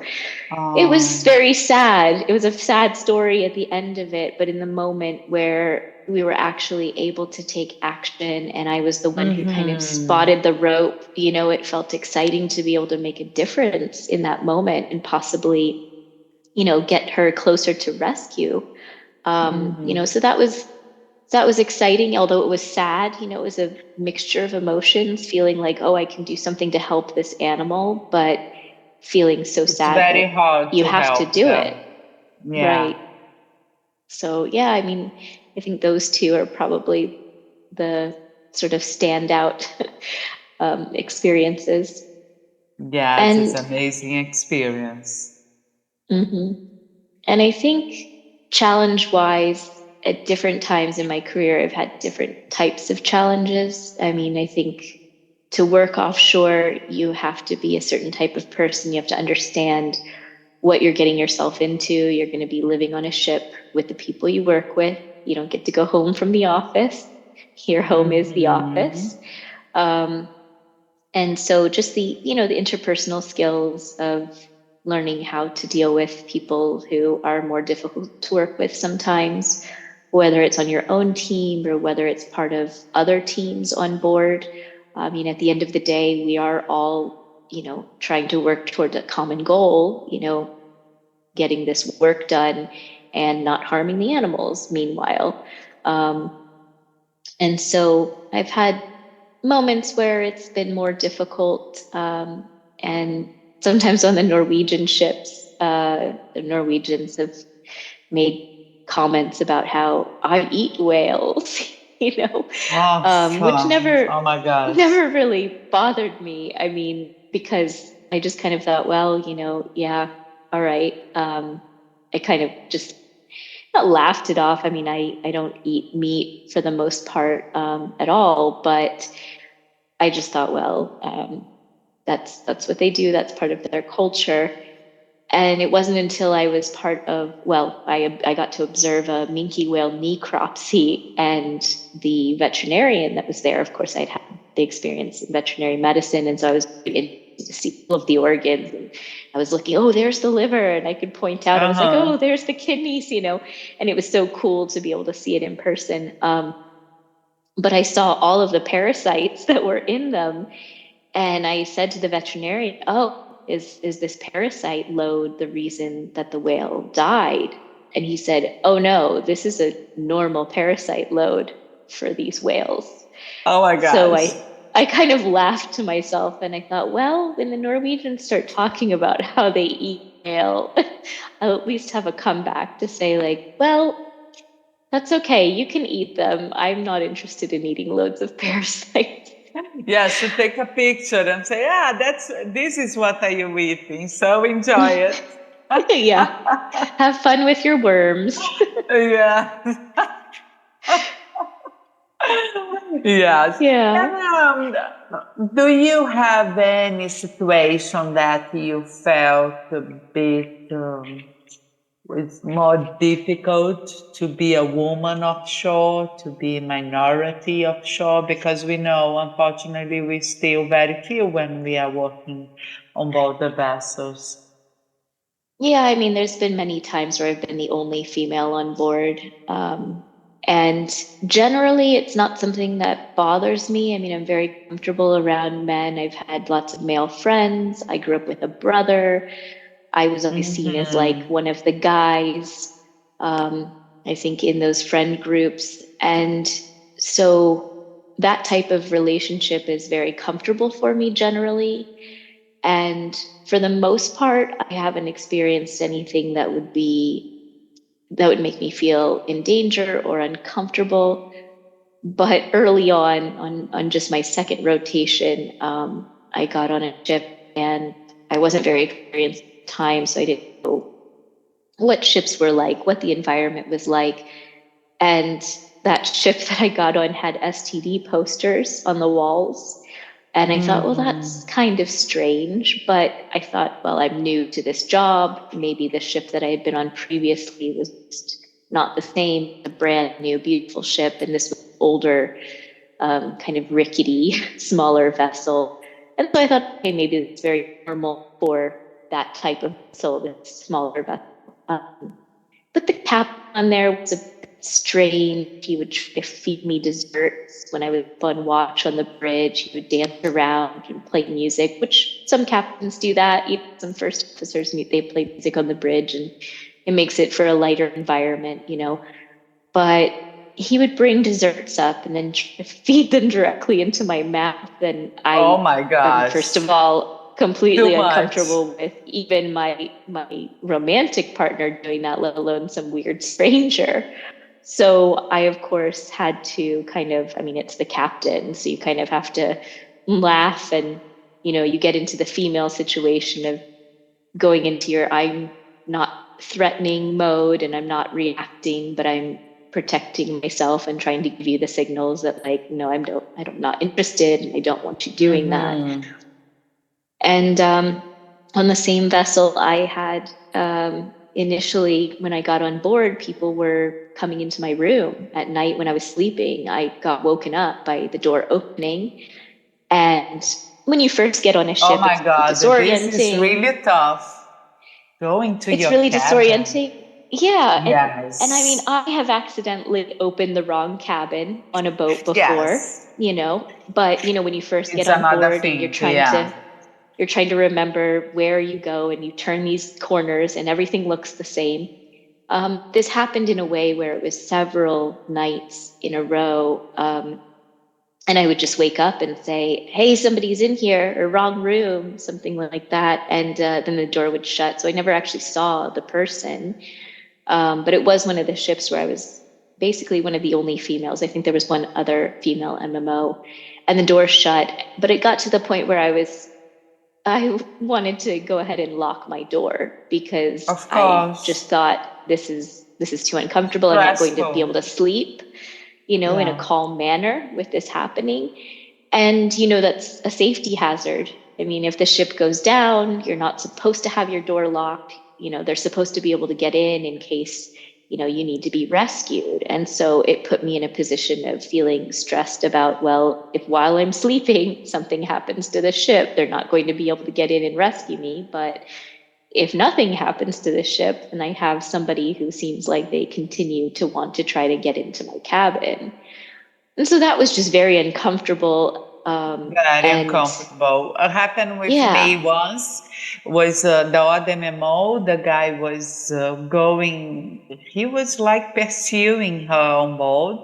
it was very sad. It was a sad story at the end of it, but in the moment where we were actually able to take action, and I was the one who kind of spotted the rope, it felt exciting to be able to make a difference in that moment and possibly, get her closer to rescue. So that was exciting, although it was sad. It was a mixture of emotions, feeling like, oh, I can do something to help this animal, but feeling so It's sad very that hard you to have to help do them. it. Yeah. Right. So, yeah, I mean, I think those two are probably the sort of standout experiences. Yes, it's And amazing experience. mhm. And I think challenge wise, at different times in my career, I've had different types of challenges. I mean, I think to work offshore, you have to be a certain type of person. You have to understand what you're getting yourself into. You're going to be living on a ship with the people you work with. You don't get to go home from the office. Your home is the office. Mm-hmm. Um, and so just the interpersonal skills of learning how to deal with people who are more difficult to work with sometimes, whether it's on your own team or whether it's part of other teams on board. I mean, at the end of the day, we are all, trying to work toward a common goal, getting this work done and not harming the animals meanwhile. And so I've had moments where it's been more difficult. And sometimes on the Norwegian ships, the Norwegians have made comments about how I eat whales, Oh, which oh my gosh. never really bothered me. I mean, because I just kind of thought, well, yeah, all right. I kind of just not laughed it off. I mean, I don't eat meat for the most part at all, but I just thought, well, that's what they do. That's part of their culture. And it wasn't until I was part of, well, I got to observe a minke whale necropsy, and the veterinarian that was there, of course, I'd had the experience in veterinary medicine. And so I was in to see all of the organs, and I was looking, oh, there's the liver. And I could point out, I was like, Uh-huh. oh, there's the kidneys, and it was so cool to be able to see it in person. But I saw all of the parasites that were in them. And I said to the veterinarian, oh, is this parasite load the reason that the whale died? And he said, oh no, this is a normal parasite load for these whales. Oh my So gosh. I kind of laughed to myself, and I thought, well, when the Norwegians start talking about how they eat whale, I'll at least have a comeback to say, like, well, that's okay. You can eat them. I'm not interested in eating loads of parasites. Yes, to take a picture and say, "Yeah, this is what are you eating." So enjoy it. Yeah. Have fun with your worms. Yeah. Yes. Yeah. And do you have any situation that you felt a bit it's more difficult to be a woman offshore, to be a minority offshore? Because we know, unfortunately, we still very few when we are working on board the vessels. Yeah, I mean, there's been many times where I've been the only female on board. And generally, it's not something that bothers me. I mean, I'm very comfortable around men. I've had lots of male friends. I grew up with a brother. I was always seen as like Hmm. one of the guys, I think, in those friend groups. And so that type of relationship is very comfortable for me generally. And for the most part, I haven't experienced anything that would make me feel in danger or uncomfortable. But early on just my second rotation, I got on a ship, and I wasn't very experienced at the time, so I didn't know what ships were like, what the environment was like. And that ship that I got on had STD posters on the walls. And I thought, well, that's Hmm. kind of strange. But I thought, well, I'm new to this job. Maybe the ship that I had been on previously was just not the same, a brand new, beautiful ship. And this was older, kind of rickety, smaller vessel. And so I thought, okay, maybe it's very normal for that type of vessel, this smaller vessel. But the captain on there was a bit strange. He would try to feed me desserts when I was on watch on the bridge. He would dance around and play music, which some captains do that. Even some first officers, they play music on the bridge, and it makes it for a lighter environment. But he would bring desserts up and then try to feed them directly into my mouth. And Oh I my am, first gosh. of all, Too completely much. uncomfortable with even my romantic partner doing that, let alone some weird stranger. So I, of course, had to kind of, I mean, it's the captain, so you kind of have to laugh, and, you get into the female situation of going into your I'm not threatening mode, and I'm not reacting, but I'm protecting myself and trying to give you the signals that like, no, I'm not interested and I don't want you doing that. And on the same vessel, I had initially, when I got on board, people were coming into my room at night when I was sleeping. I got woken up by the door opening. And when you first get on a Oh ship, my it's God, this is disorienting. really tough. Going to It's your really cabin. disorienting. Yeah. And I mean, Yes. I have accidentally opened the wrong cabin on a boat before, Yes. but when you first get It's on another board and thing. Yeah. you're trying to remember where you go and you turn these corners and everything looks the same. This happened in a way where it was several nights in a row. And I would just wake up and say, hey, somebody's in here, or wrong room, something like that. And then the door would shut. So I never actually saw the person. But it was one of the ships where I was basically one of the only females. I think there was one other female MMO, and the door shut. But it got to the point where I wanted to go ahead and lock my door because Of I just course. thought this is too uncomfortable. I'm not going to be able Stressful. to sleep, in a Yeah. calm manner with this happening. And that's a safety hazard. I mean, if the ship goes down, you're not supposed to have your door locked. They're supposed to be able to get in case you need to be rescued. And so it put me in a position of feeling stressed about, well, if while I'm sleeping something happens to the ship, they're not going to be able to get in and rescue me. But if nothing happens to the ship and I have somebody who seems like they continue to want to try to get into my cabin, and so that was just very uncomfortable. Very And uncomfortable. What happened with me yeah, once was the other MMO. The guy was he was like pursuing her on board.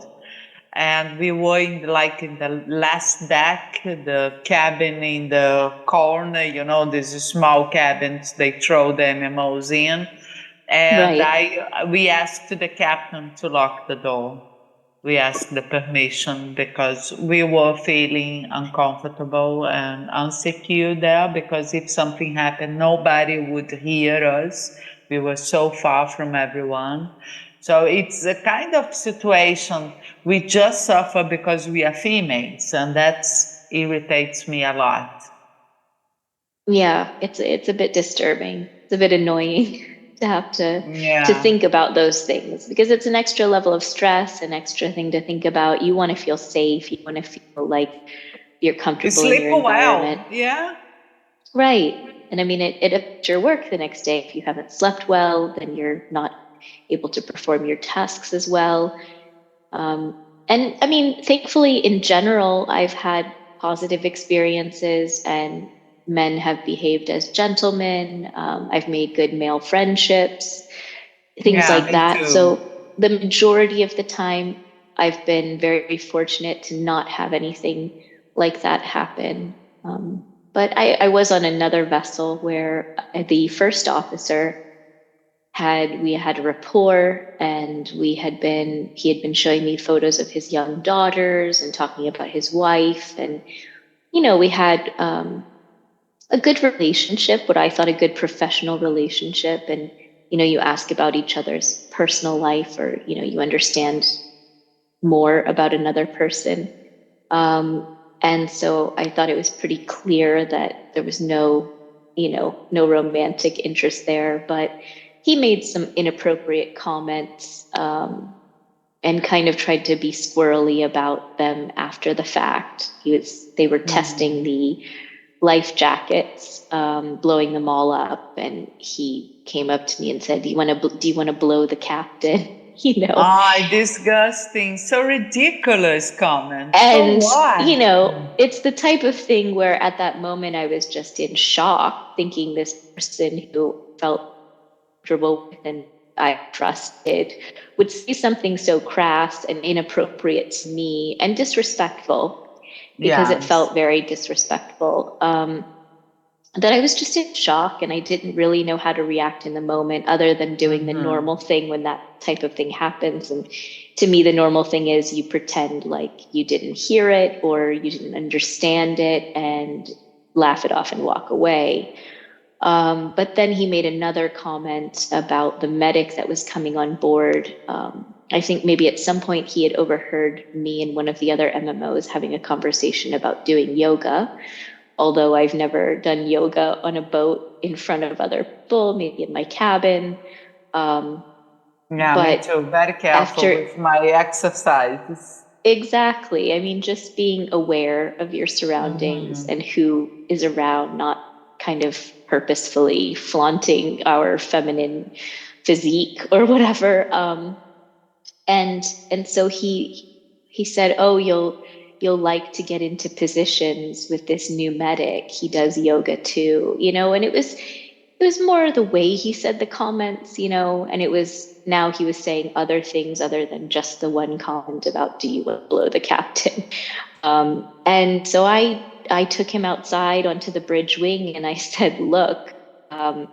And we were in the last deck, the cabin in the corner, these small cabins they throw the MMOs in. And right. we asked the captain to lock the door. We asked the permission because we were feeling uncomfortable and unsecure there, because if something happened, nobody would hear us. We were so far from everyone. So it's a kind of situation we just suffer because we are females, and that irritates me a lot. Yeah, it's a bit disturbing. It's a bit annoying to have to Yeah. think about those things because it's an extra level of stress, an extra thing to think about. You want to feel safe. You want to feel like you're You comfortable in sleep your environment. well. Yeah. Right. And I mean, it affects your work the next day. If you haven't slept well, then you're not able to perform your tasks as well. And I mean, thankfully, in general, I've had positive experiences and men have behaved as gentlemen. I've made good male friendships, things Yeah, like me that. too. So the majority of the time, I've been very fortunate to not have anything like that happen. But I was on another vessel where the first officer we had a rapport, and he had been showing me photos of his young daughters and talking about his wife, and we had a good relationship, what I thought a good professional relationship. And you ask about each other's personal life, or you understand more about another person. And so I thought it was pretty clear that there was no romantic interest there, but he made some inappropriate comments, and kind of tried to be squirrely about them after the fact. They were testing Mhm. the life jackets, blowing them all up, and he came up to me and said, do you want to blow the captain?" you know Ah, disgusting. So ridiculous comment. For And, what? it's the type of thing where at that moment I was just in shock, thinking this person who felt comfortable with and I trusted would say something so crass and inappropriate to me and disrespectful, because it Yes. felt very disrespectful. That I was just in shock and I didn't really know how to react in the moment other than doing the Hmm. normal thing when that type of thing happens. And to me, the normal thing is you pretend like you didn't hear it or you didn't understand it and laugh it off and walk away. But then he made another comment about the medic that was coming on board. I think maybe at some point he had overheard me and one of the other MMOs having a conversation about doing yoga, although I've never done yoga on a boat in front of other people, maybe in my cabin. Yeah, me But too. Very careful after, with my exercises. exactly, I mean, just being aware of your surroundings Hmm. and who is around, not kind of purposefully flaunting our feminine physique or whatever. And so he said, "Oh, you'll like to get into positions with this new medic. He does yoga too, you know." And it was more the way he said the comments, you know, and it was now he was saying other things other than just the one comment about do you want to blow the captain. And so I took him outside onto the bridge wing and I said, "Look, um,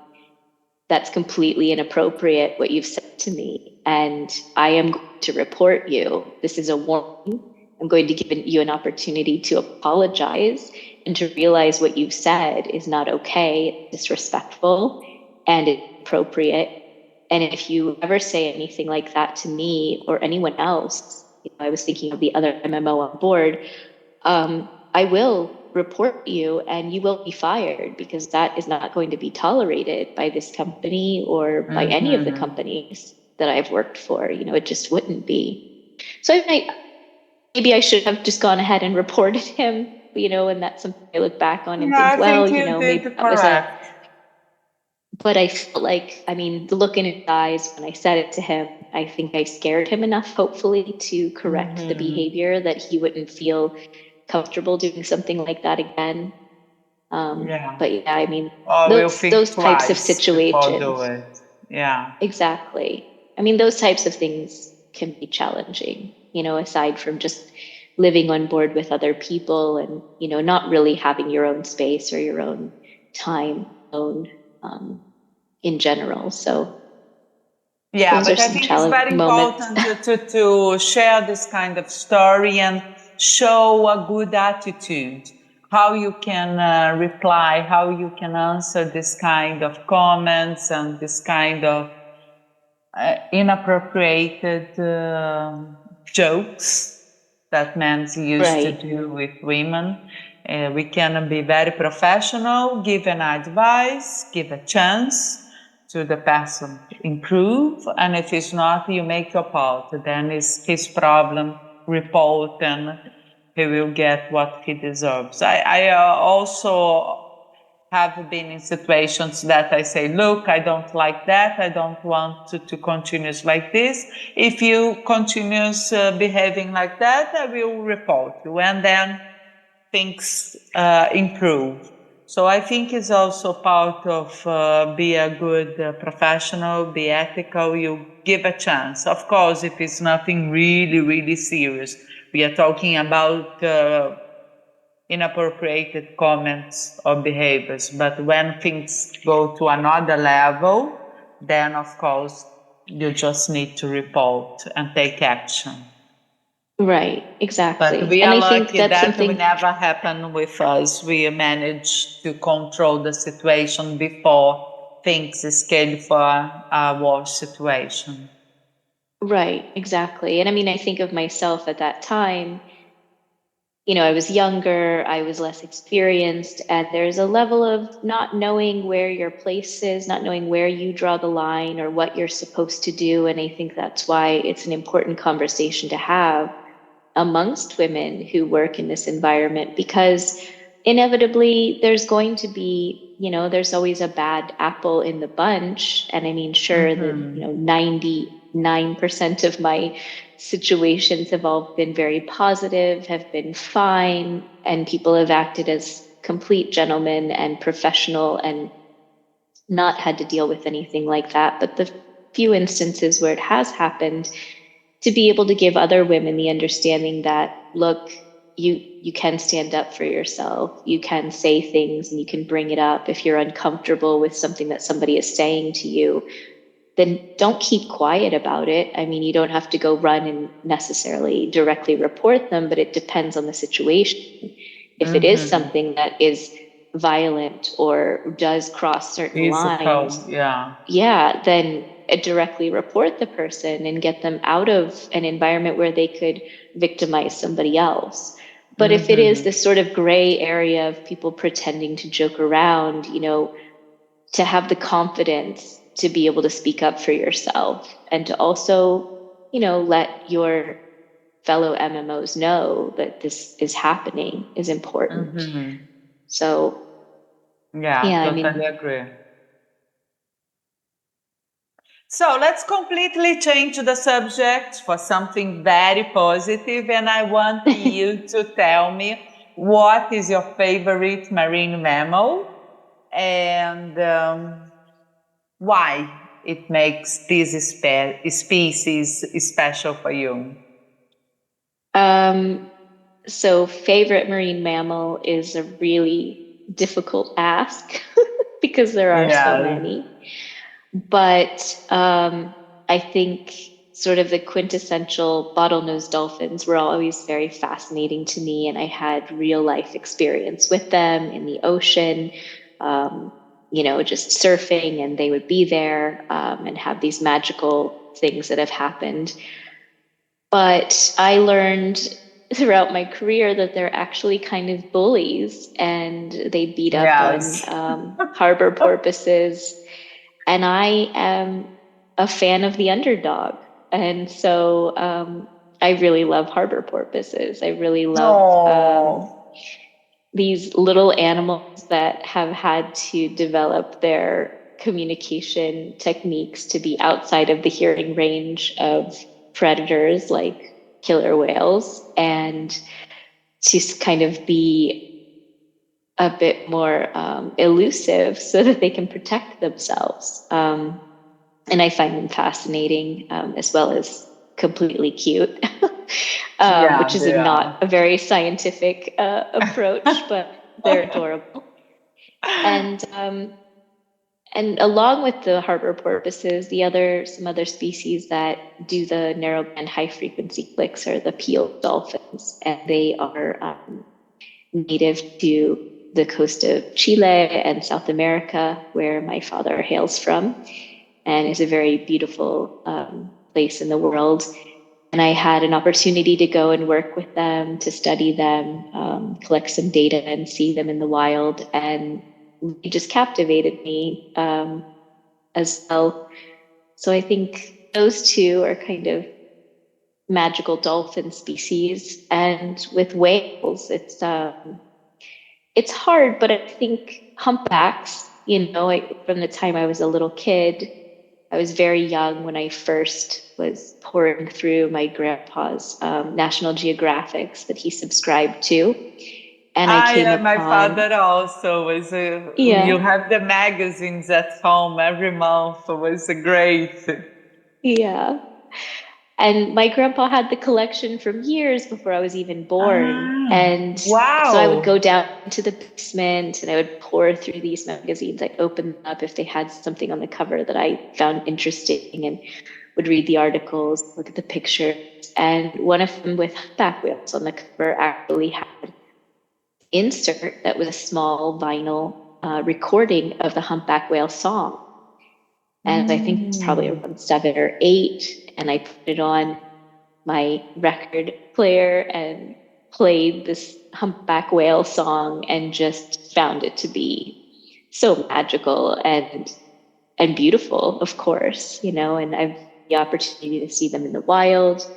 that's completely inappropriate what you've said to me, and I am going to report you. This is a warning. I'm going to give you an opportunity to apologize and to realize what you've said is not okay, disrespectful, and inappropriate. And if you ever say anything like that to me or anyone else," I was thinking of the other MMO on board, I will report you and you will be fired because that is not going to be tolerated by this company or by any of the Hmm. companies that I've worked for. It just wouldn't be. So maybe I should have just gone ahead and reported him, and that's something I look back on and Yeah, think, I think well, you maybe did that was a, correct. but I felt like, I mean, the look in his eyes when I said it to him, I think I scared him enough, hopefully, to correct the Hmm. behavior that he wouldn't feel comfortable doing something like that again. Yeah. But yeah, I mean, Or we'll think those types of twice before do situations, it. Yeah. exactly. I mean, those types of things can be challenging, aside from just living on board with other people and, not really having your own space or your own time alone, um, in general. So Yeah, those are but I some think it's very challenging moments. important to share this kind of story and show a good attitude, how you can reply, how you can answer this kind of comments and this kind of inappropriate jokes that men used to Right. do with women. We can be very professional, give an advice, give a chance to the person improve, and if it's not, you make your part. Then it's his problem, report, and he will get what he deserves. I also have been in situations that I say, look, I don't like that. I don't want to continue like this. If you continue behaving like that, I will report you. And then things improve. So I think it's also part of be a good professional, be ethical. You give a chance. Of course, if it's nothing really, really serious, we are talking about inappropriate comments or behaviors. But when things go to another level, then of course you just need to report and take action. Right. But Exactly. we And are I think lucky that's that it something. never happened with us. We managed to control the situation before things escalate for a war situation. Right, exactly. And I mean, I think of myself at that time, I was younger, I was less experienced, and there's a level of not knowing where your place is, not knowing where you draw the line or what you're supposed to do. And I think that's why it's an important conversation to have amongst women who work in this environment, because inevitably there's going to be, there's always a bad apple in the bunch. And I mean, sure, the, Mm-hmm. 99% of my situations have all been very positive, have been fine, and people have acted as complete gentlemen and professional and not had to deal with anything like that. But the few instances where it has happened, to be able to give other women the understanding that, look, you can stand up for yourself, you can say things and you can bring it up. If you're uncomfortable with something that somebody is saying to you, then don't keep quiet about it. I mean, you don't have to go run and necessarily directly report them, but it depends on the situation. If it is Mm-hmm. something that is violent or does cross certain Physical, lines, yeah. yeah, then directly report the person and get them out of an environment where they could victimize somebody else. But if it is this sort of gray area of people pretending to joke around, to have the confidence to be able to speak up for yourself and to also, let your fellow MMOs know that this is happening is important. So, Yeah, yeah, I mean, totally agree. So let's completely change the subject for something very positive, and I want you to tell me what is your favorite marine mammal and why it makes this species special for you. so favorite marine mammal is a really difficult ask because there are so Yeah. many. But I think sort of the quintessential bottlenose dolphins were always very fascinating to me, and I had real life experience with them in the ocean. Um, just surfing, and they would be there and have these magical things that have happened. But I learned throughout my career that they're actually kind of bullies, and they beat up on Yes. harbor porpoises. And I am a fan of the underdog. And so I really love harbor porpoises. I really love Oh. these little animals that have had to develop their communication techniques to be outside of the hearing range of predators like killer whales, and to kind of be a bit more elusive so that they can protect themselves. And I find them fascinating, as well as completely cute, which Yeah, is they not are. a very scientific approach, but they're adorable. And along with the harbor porpoises, some other species that do the narrowband high frequency clicks are the peel dolphins, and they are native to the coast of Chile and South America, where my father hails from, and is a very beautiful place in the world. And I had an opportunity to go and work with them, to study them, collect some data, and see them in the wild. And it just captivated me as well. So I think those two are kind of magical dolphin species. And with whales, it's hard, but I think humpbacks, from the time I was a little kid, I was very young when I first was pouring through my grandpa's National Geographics that he subscribed to. And I came Yeah, my upon, father also was. You yeah, have the magazines at home every month. Was great. yeah. And my grandpa had the collection from years before I was even born. Ah, And so I would go wow. down to the basement and I would pour through these magazines. I'd open them up if they had something on the cover that I found interesting, and would read the articles, look at the pictures. And one of them with humpback whales on the cover actually had an insert that was a small vinyl recording of the humpback whale song. And I think it's probably Mm. around 7 or 8. And I put it on my record player and played this humpback whale song and just found it to be so magical and beautiful, of course, and I've had the opportunity to see them in the wild,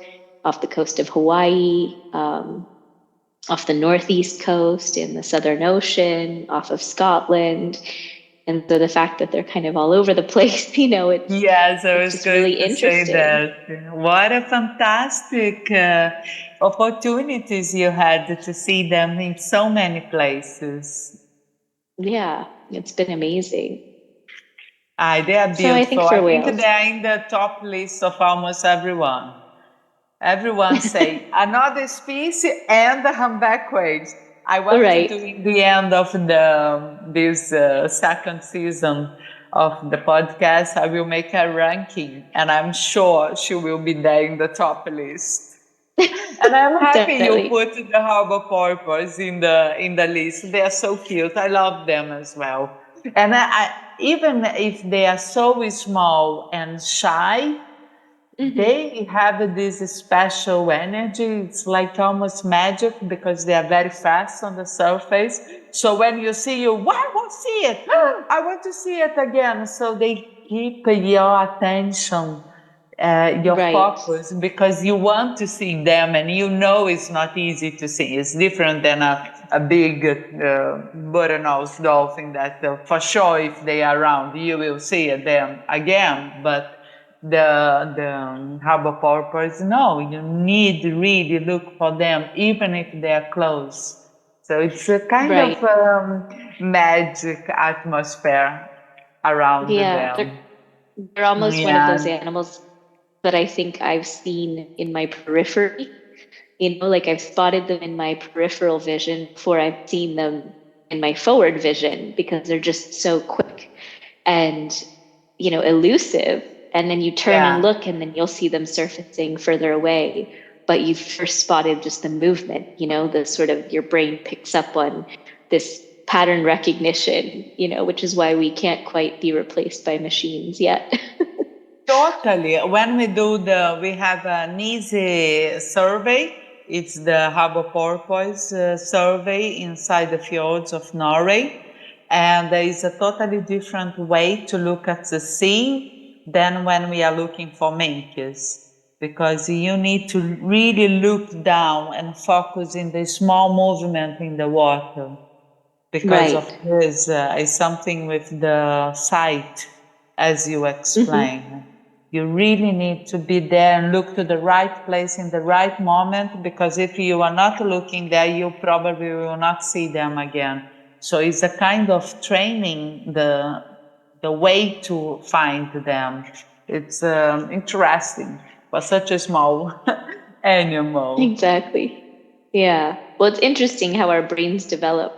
off the coast of Hawaii, off the northeast coast, in the Southern Ocean, off of Scotland. And so the fact that they're kind of all over the place, Yes, I it's was just really going to say interesting. that. What a fantastic opportunities you had to see them in so many places. Yeah, it's been amazing. They are So I think beautiful. I for think whales, they are in the top list of almost everyone. Everyone say another species and the humpback whales. I want to do right. in the end of this second season of the podcast. I will make a ranking, and I'm sure she will be there in the top list. And I'm happy you Definitely. put the harbor porpoise in the list. They are so cute. I love them as well. And even if they are so small and shy, they have this special energy. It's like almost magic because they are very fast on the surface. So when you see you, "Why I want to see it? I want to see it again." So they keep your attention, your Right. focus, because you want to see them and you know it's not easy to see. It's different than a big bottlenose dolphin that for sure if they are around you will see them again. But the harbor porpoise, no, you need to really look for them even if they are close. So it's a kind of Right. magic atmosphere around Yeah. them. They're almost one of those Yeah. animals that I think I've seen in my periphery. Like I've spotted them in my peripheral vision before I've seen them in my forward vision because they're just so quick and, elusive. And then you turn and Yeah. look and then you'll see them surfacing further away. But you've first spotted just the movement, the sort of your brain picks up on this pattern recognition, which is why we can't quite be replaced by machines yet. Totally. When we have an easy survey. It's the harbor porpoise survey inside the fjords of Norway. And there is a totally different way to look at the sea than when we are looking for minks. Because you need to really look down and focus in the small movement in the water. Because of Right. this, is something with the sight, as you Hmm. explain. You really need to be there and look to the right place in the right moment, because if you are not looking there, you probably will not see them again. So it's a kind of training the way to find them. It's interesting for such a small animal. Exactly. Yeah. Well, it's interesting how our brains develop,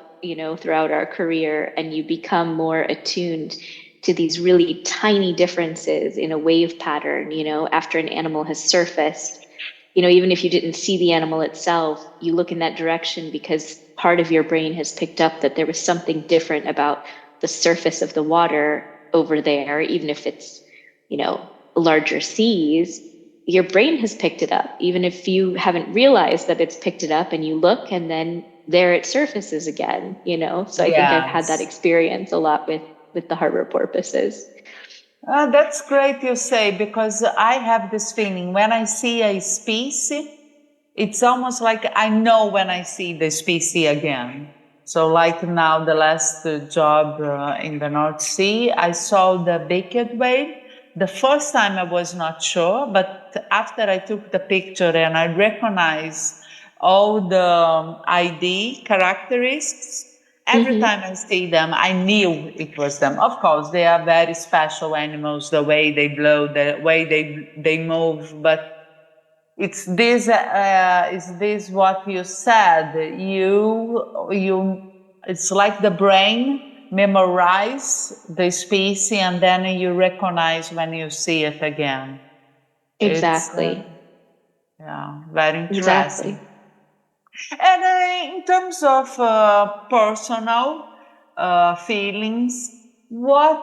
throughout our career, and you become more attuned to these really tiny differences in a wave pattern, after an animal has surfaced. Even if you didn't see the animal itself, you look in that direction because part of your brain has picked up that there was something different about the surface of the water over there, even if it's, larger seas. Your brain has picked it up, even if you haven't realized that it's picked it up, and you look and then there it surfaces again, So I think I've had that Yes. experience a lot with the harbor porpoises. That's great you say, because I have this feeling when I see a species, it's almost like I know when I see the species again. So, like now, the last job in the North Sea, I saw the beaked whale. The first time I was not sure, but after I took the picture and I recognized all the ID characteristics, every Hmm. time I see them, I knew it was them. Of course, they are very special animals, the way they blow, the way they move, but is this what you said? It's like the brain memorize the species and then you recognize when you see it again. It's Exactly. yeah, very interesting. Exactly. And in terms of personal feelings, what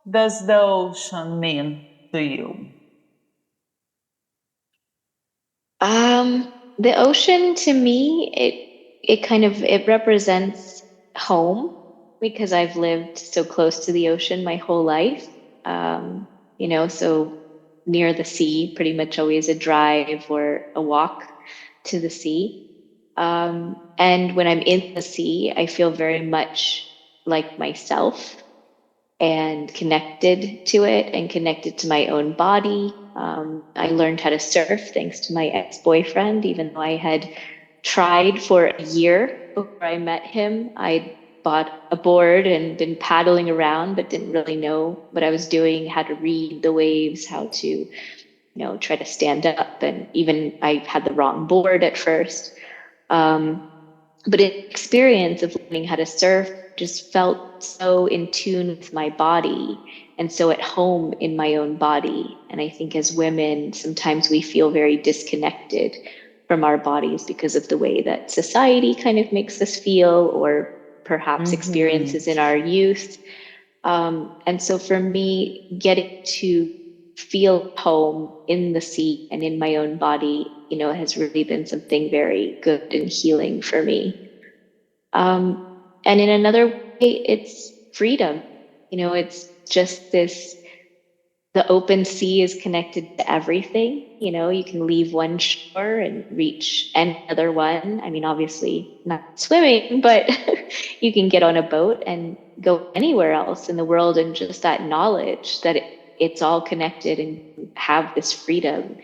does the ocean mean to you? The ocean to me, it kind of it represents home because I've lived so close to the ocean my whole life. So near the sea, pretty much always a drive or a walk to the sea. And when I'm in the sea, I feel very much like myself and connected to it and connected to my own body. I learned how to surf thanks to my ex boyfriend, even though I had tried for a year before I met him. I bought a board and been paddling around, but didn't really know what I was doing, how to read the waves, how to, try to stand up. And even I had the wrong board at first. Um, but an experience of learning how to surf just felt so in tune with my body and so at home in my own body. And I think as women, sometimes we feel very disconnected from our bodies because of the way that society kind of makes us feel, or perhaps Mm-hmm. experiences in our youth. And so for me, getting to feel home in the sea and in my own body, has really been something very good and healing for me. And in another way, it's freedom. It's just this, the open sea is connected to everything. You can leave one shore and reach another one. I mean, obviously not swimming, but you can get on a boat and go anywhere else in the world. And just that knowledge that it's all connected and have this freedom.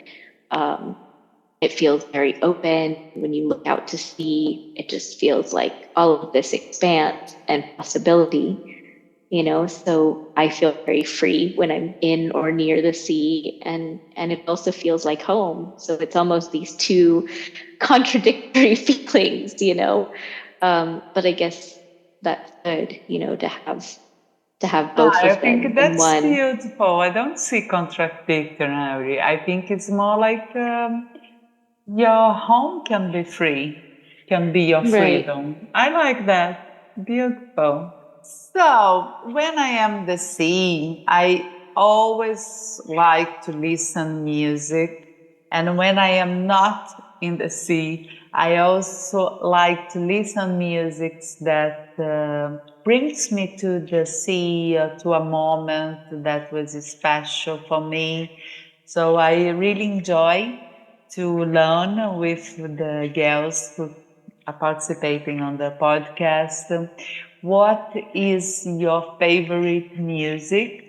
Um, it feels very open. When you look out to sea, it just feels like all of this expanse and possibility. So I feel very free when I'm in or near the sea, and it also feels like home. So it's almost these two contradictory feelings. But I guess that's good, to have both I of think them in that's one. beautiful. I don't see contradictory. I think it's more like your home can be free, can be your Right. freedom. I like that. Beautiful. So, when I am the sea, I always like to listen music. And when I am not in the sea, I also like to listen music that brings me to the sea, to a moment that was special for me. So I really enjoy to learn with the girls who are participating on the podcast. What is your favorite music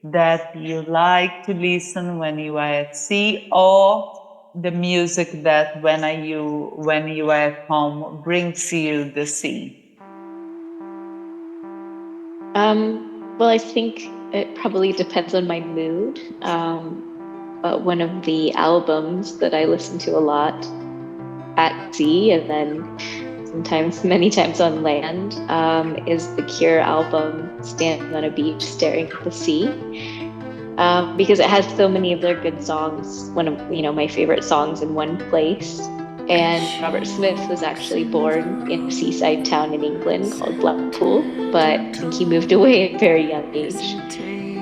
that you like to listen when you are at sea, or the music that when you are at home brings you the sea? Well, I think it probably depends on my mood. But one of the albums that I listen to a lot at sea and then sometimes many times on land, is the Cure album Standing on a Beach Staring at the Sea, because it has so many of their good songs, one of my favorite songs in one place. And Robert Smith was actually born in a seaside town in England called Blackpool, but I think he moved away at a very young age.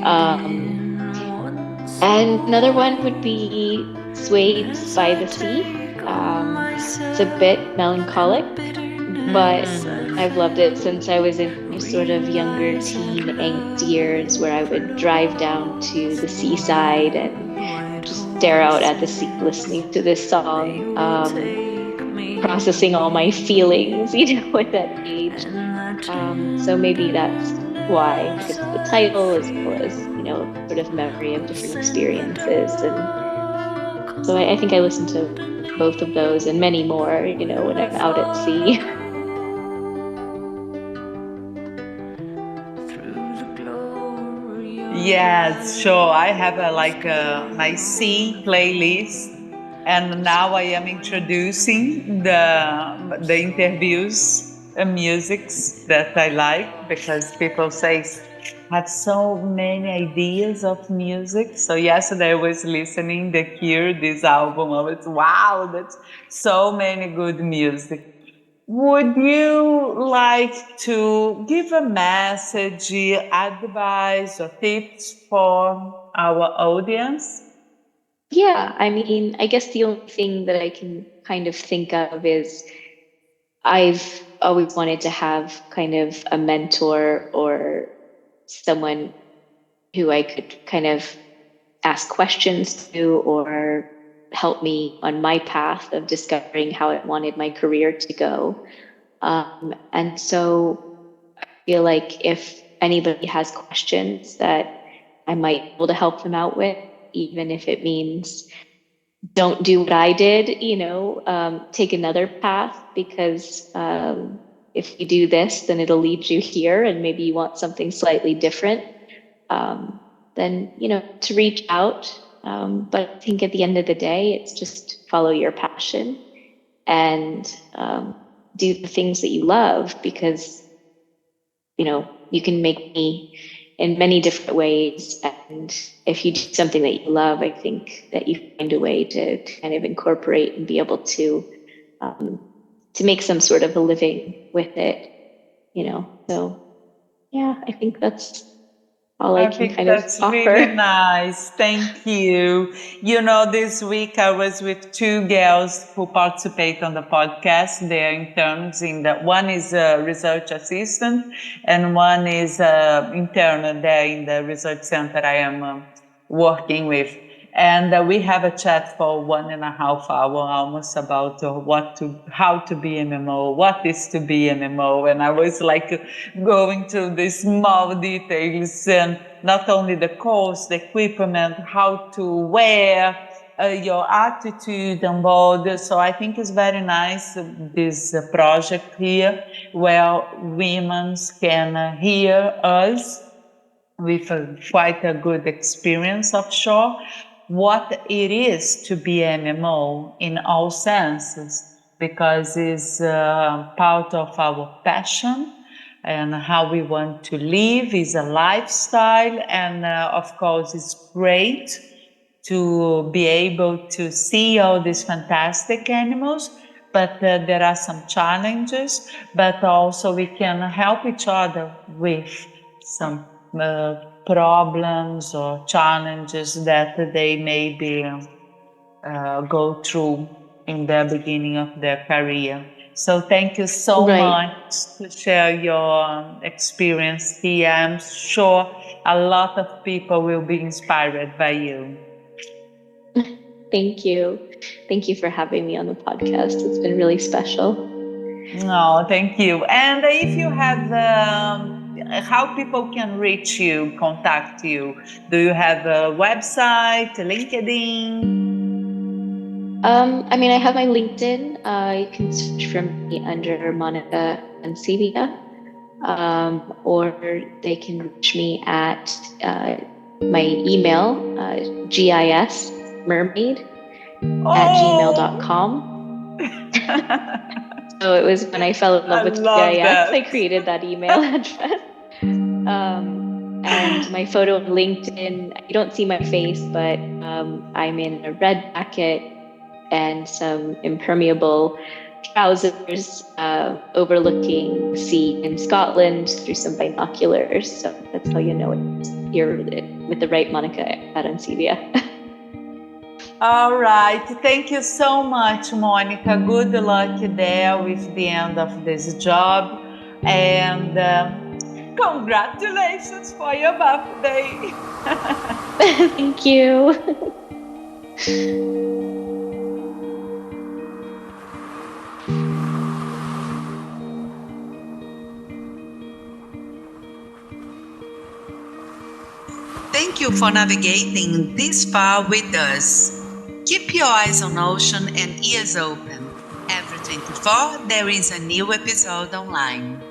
Um, and another one would be Swayed by the Sea. It's a bit melancholic, but I've loved it since I was in my sort of younger teen angst years, where I would drive down to the seaside and just stare out at the sea, listening to this song, processing all my feelings, at that age. So maybe that's why, because of the title, as well as, sort of memory of different experiences. And so I think I listen to both of those and many more, when I'm out at sea. Yes, sure. I have my C playlist, and now I am introducing the interviews and musics that I like because people say have so many ideas of music. So yesterday I was listening The Cure, this album. I was wow, that's so many good music. Would you like to give a message, advice, or tips for our audience? Yeah, I mean, I guess the only thing that I can kind of think of is I've always wanted to have kind of a mentor or someone who I could kind of ask questions to, or help me on my path of discovering how I wanted my career to go. And so I feel like if anybody has questions that I might be able to help them out with, even if it means don't do what I did, take another path, because if you do this, then it'll lead you here, and maybe you want something slightly different. Um, then, to reach out. But I think at the end of the day, it's just follow your passion and do the things that you love, because you can make money in many different ways. And if you do something that you love, I think that you find a way to kind of incorporate and be able um, to make some sort of a living with it. So yeah, I think that's all I I can think kind of that's really offer. nice. Thank you. This week I was with two girls who participate on the podcast. They are interns in the one is a research assistant and one is intern there in the research center I am working with. And we have a chat for 1.5 hours almost about how to be MMO, what is to be MMO. And I was like going through the small details and not only the course, the equipment, how to wear, your attitude on board. So I think it's very nice, this project here, where women can hear us with quite a good experience offshore, what it is to be MMO in all senses, because it's part of our passion and how we want to live is a lifestyle. And of course, it's great to be able to see all these fantastic animals, but there are some challenges, but also we can help each other with some problems or challenges that they maybe go through in the beginning of their career. So thank you so Right. much to share your experience here. I'm sure a lot of people will be inspired by you. Thank you. Thank you for having me on the podcast. It's been really special. No, thank you. And if you have, how people can reach you, contact you? Do you have a website, LinkedIn? I have my LinkedIn. You can search for me under Monica Ancibia, or they can reach me at my email, gismermaid@gmail.com. So it was when I fell in love I with love GIS, that. I created that email address. And my photo on LinkedIn, you don't see my face, but I'm in a red jacket and some impermeable trousers overlooking the sea in Scotland through some binoculars. So that's how you know it's here with the right Monica Arancibia. All right. Thank you so much, Monica. Good luck there with the end of this job. And congratulations for your birthday. Thank you. Thank you for navigating this far with us. Keep your eyes on ocean and ears open. Every 24, there is a new episode online.